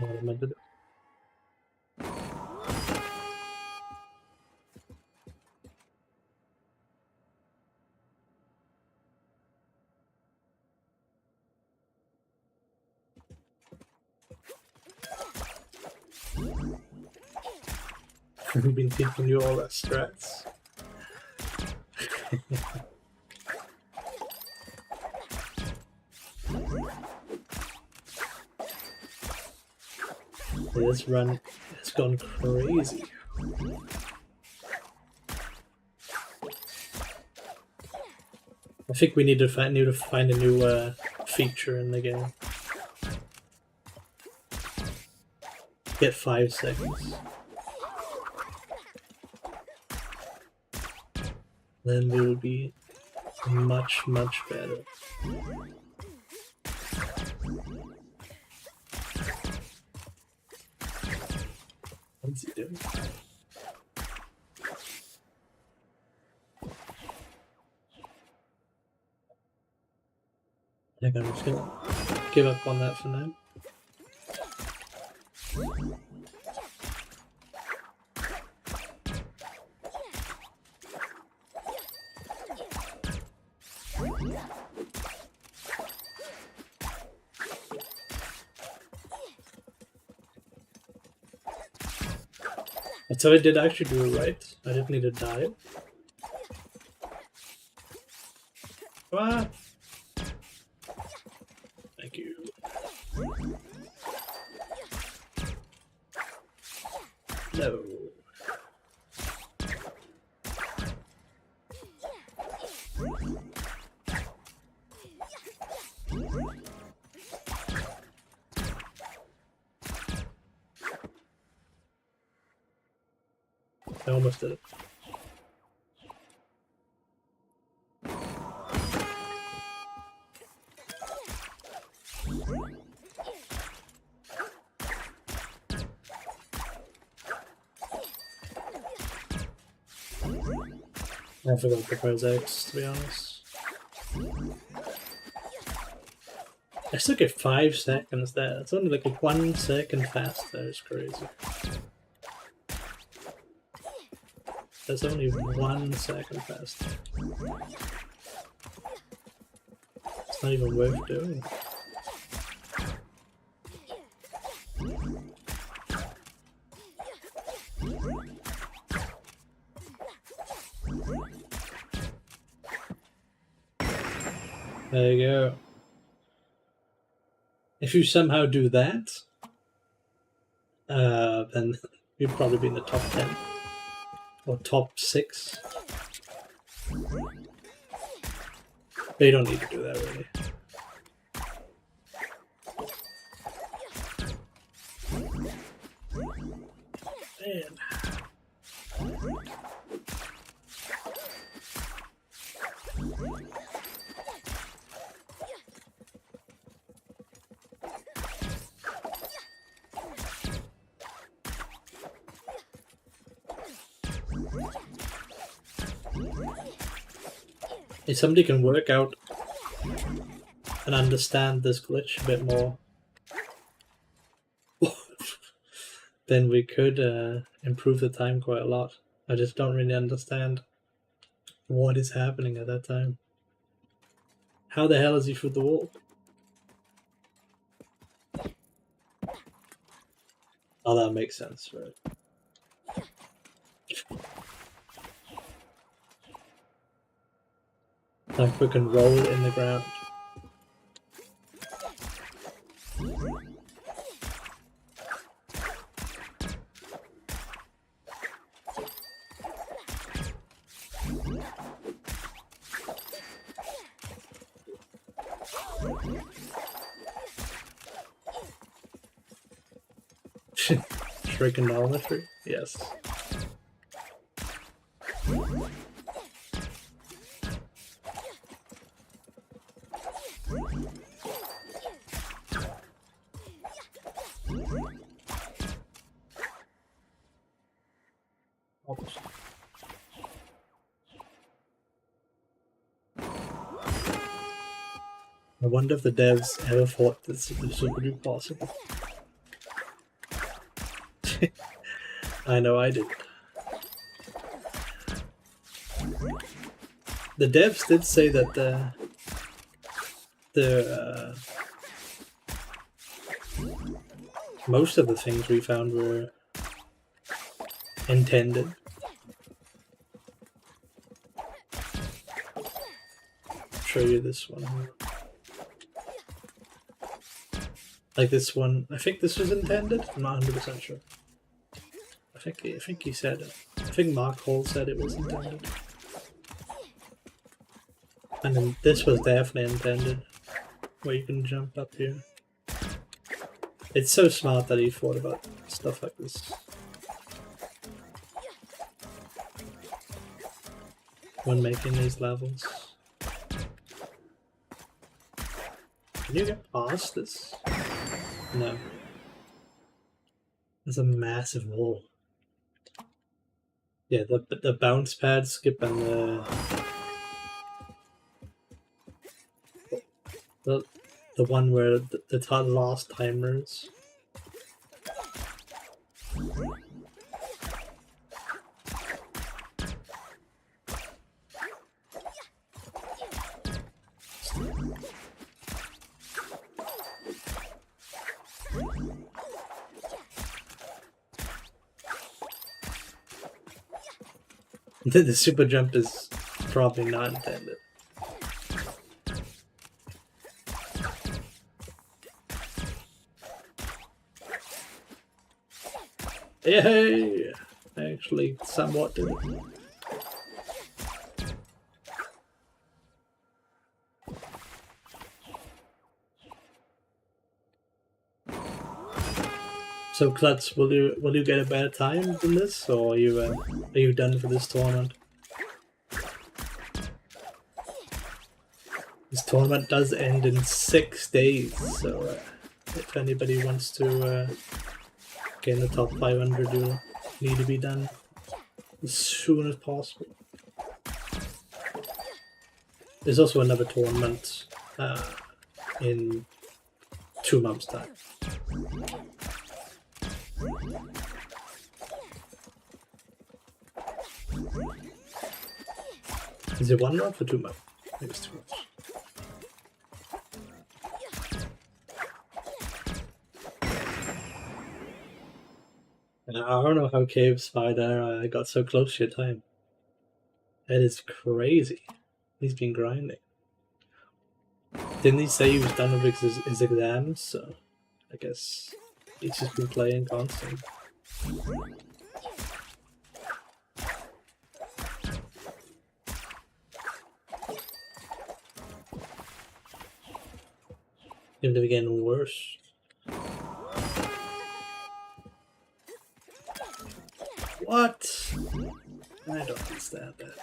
What am I doing? I've been teaching you all that strats. This run has gone crazy. I think we need to find a new feature in the game. Get 5 seconds. Then we will be much, much better. What's he doing? I think I'm just gonna give up on that for now. So I did actually do it right. I didn't need to die. Ah! Thank you. No. I almost did it. I forgot to press X, to be honest. I still get 5 seconds there. It's only like a 1 second faster. It's crazy. That's only 1 second faster. It's not even worth doing. There you go. If you somehow do that, then you'd probably be in the top 10 or top 6. But you don't need to do that really. Man. If somebody can work out and understand this glitch a bit more, then we could improve the time quite a lot. I just don't really understand what is happening at that time. How the hell is he through the wall? Oh, that makes sense, right? Like we can roll in the ground. Trigonometry? Yes. Oops. I wonder if the devs ever thought this would be possible. I know I did. The devs did say that most of the things we found were intended. I'll show you this one. Like this one, I think this was intended. I'm not 100% sure. I think he said it. I think Mark Hall said it was intended. And then this was definitely intended, where you can jump up here. It's so smart that he thought about stuff like this. When making these levels. Can you get past this? No. There's a massive wall. Yeah, the bounce pad skip and the one where the last timer is. The super jump is probably not intended. Yay! I actually somewhat did it. So Klutz, will you get a better time than this, or are you done for this tournament? This tournament does end in 6 days, so if anybody wants to get in the top 500, you'll need to be done as soon as possible. There's also another tournament in 2 months' time. Is it 1 month or 2 months? Maybe it's 2 months. I don't know how Cave Spider got so close to your time. That is crazy. He's been grinding. Didn't he say he was done with his exams? So I guess he's just been playing constantly. Seems to be getting worse. What? I don't understand that.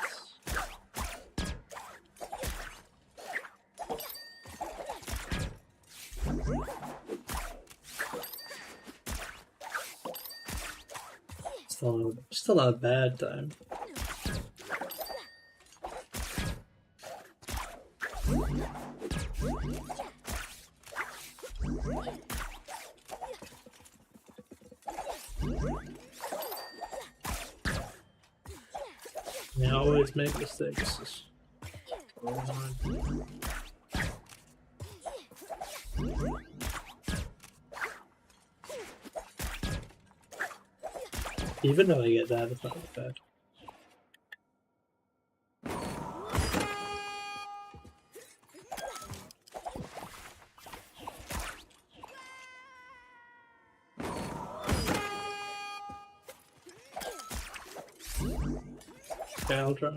Still not a bad time. always make mistakes. Even though I get that, it's not bad. I'll try.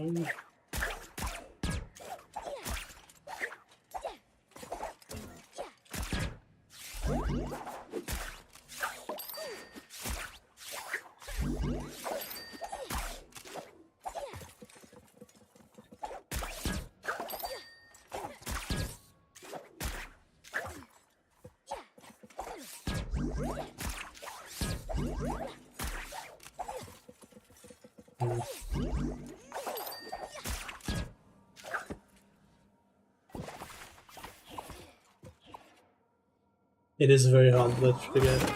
It is a very hard glitch to get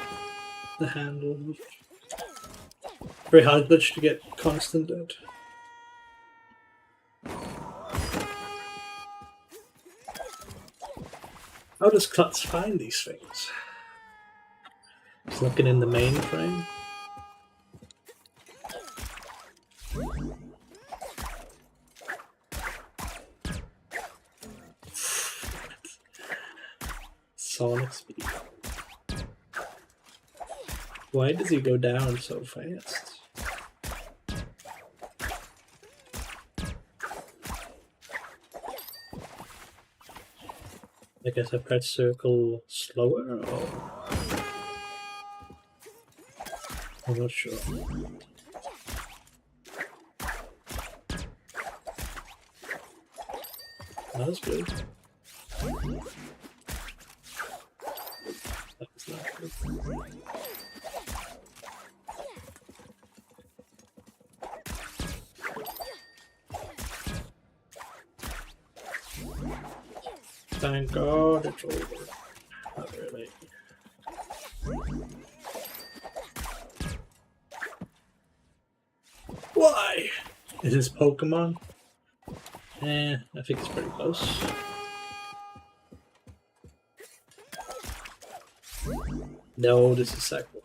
the handle. Very hard glitch to get constant at. How does Klutz find these things? He's looking in the main frame. Sonic speed. Why does he go down so fast? I guess I press circle slower, or I'm not sure. That's good. That's not good. Thank God it's over. Not really. Why? Is this Pokemon? I think it's pretty close. No, this is Sackboy.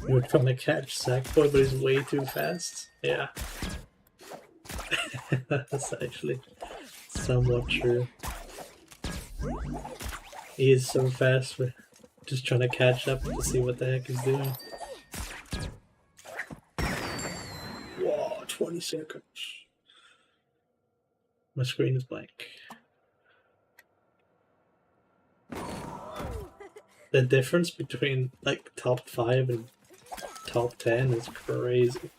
You were trying to catch Sackboy, but he's way too fast. Yeah. That's actually somewhat true. He is so fast, we're just trying to catch up to see what the heck he's doing. Whoa, 20 seconds. My screen is blank. The difference between like top 5 and top 10 is crazy.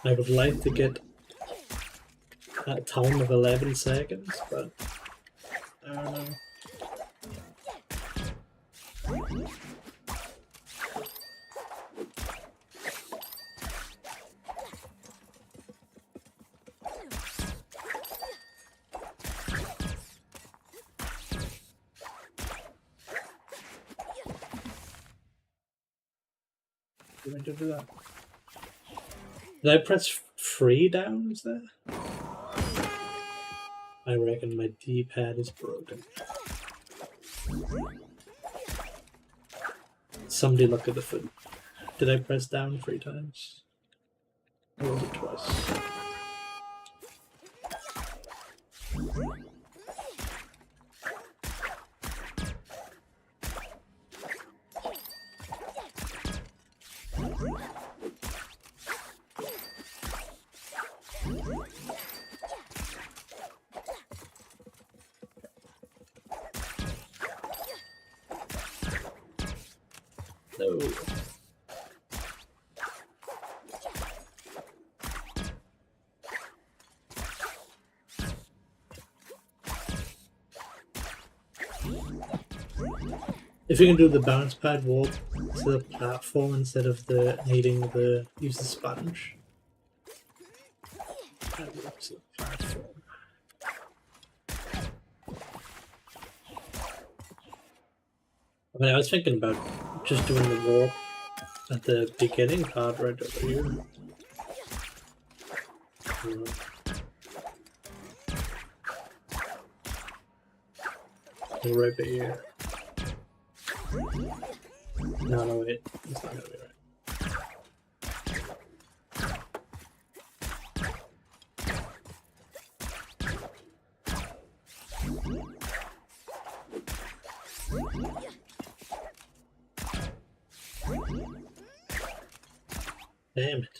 I would like to get a time of 11 seconds, but I don't know. Did I do that? Did I press 3 down, is that? I reckon my D-pad is broken. Somebody look at the foot. Did I press down 3 times? Or was it twice? No. If you can do the bounce pad walk to the platform instead of the needing the use the sponge. That works to the platform. I mean, I was thinking about just doing the walk at the beginning part right over here. Right here. No, wait. It's not gonna be right. Damn it.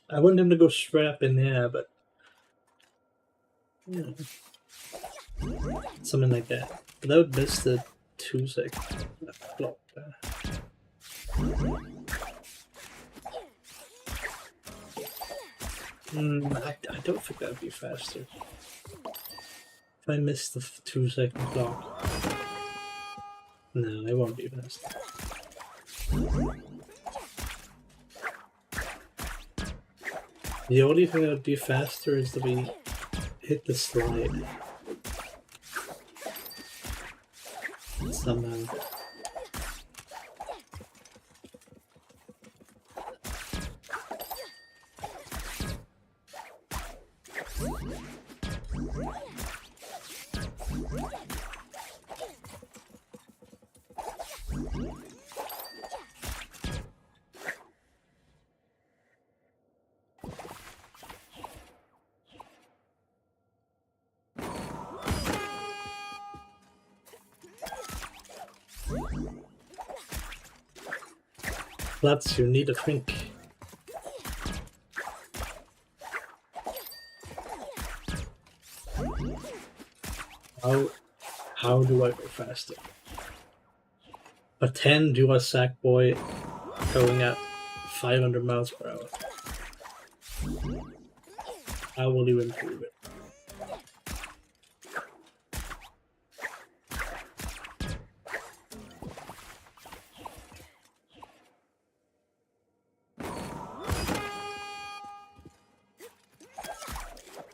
I want him to go straight up in there, but yeah, something like that. But that would miss the 2 second block there. I don't think that would be faster. If I miss the 2 second block, no, it won't be faster. The only thing that would be faster is that we hit the slide somehow. Lads, you need a drink. How do I go faster? A 10 do a Sackboy going at 500 miles per hour. How will you improve it?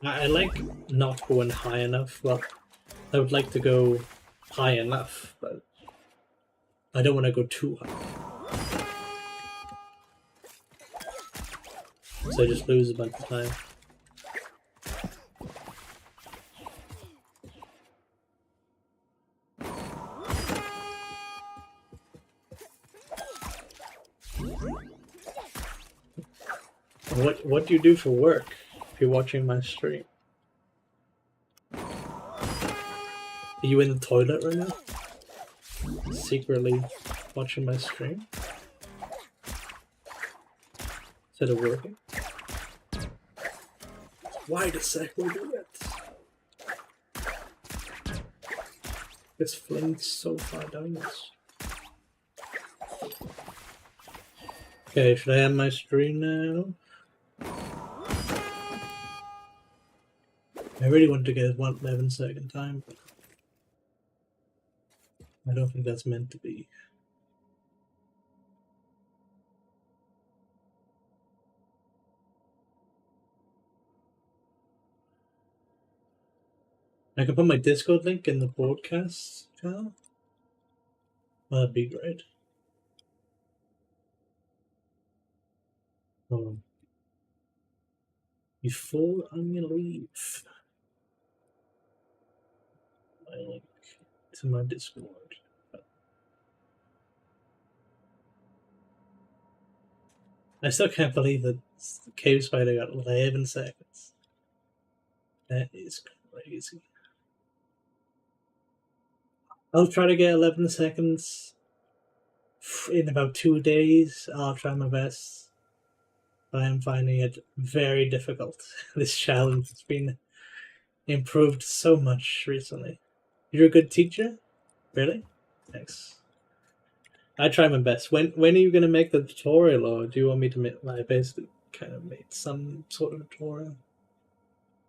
I like not going high enough. Well, I would like to go high enough, but I don't want to go too high. So I just lose a bunch of time. What do you do for work if you're watching my stream? Are you in the toilet right now? Secretly watching my stream? Instead of working? Why does Sackboy do that? This flings so far down this. Okay, should I end my stream now? I really want to get 1 second time, but I don't think that's meant to be. I can put my Discord link in the broadcast channel. Well, that'd be great. Hold on. Before I'm gonna leave, my link to my Discord. I still can't believe that Cave Spider got 11 seconds. That is crazy. I'll try to get 11 seconds in about 2 days. I'll try my best. But I'm finding it very difficult. This challenge has been improved so much recently. You're a good teacher? Really? Thanks. I try my best. When are you gonna make the tutorial, or do you want me to make my basically? kind of made some sort of tutorial.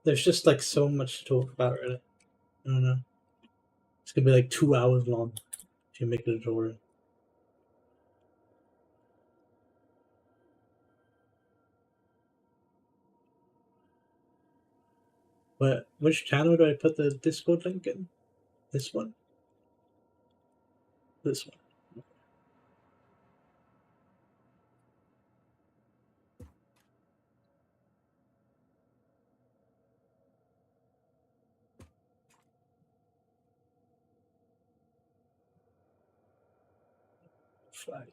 There's just like so much to talk about, really. I don't know. It's gonna be like 2 hours long if you make a tutorial. But which channel do I put the Discord link in? This one? This one. Flagged.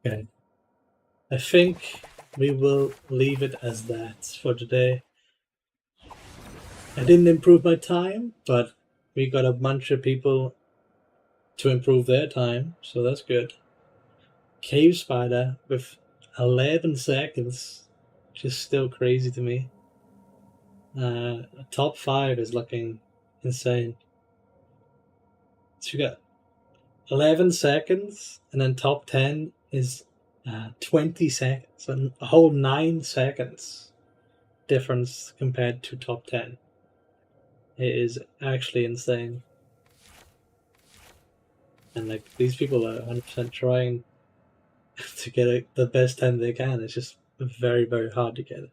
Okay. I think we will leave it as that for today. I didn't improve my time, but we got a bunch of people to improve their time, so that's good. Cave Spider with 11 seconds, which is still crazy to me. Top 5 is looking insane. So you got 11 seconds, and then top 10 is 20 seconds, and a whole 9 seconds difference compared to top 10. It is actually insane. And like these people are 100% trying to get the best time they can. It's just very, very hard to get it.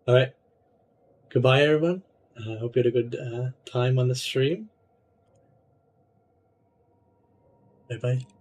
Alright. Goodbye, everyone. I hope you had a good time on the stream. Bye bye.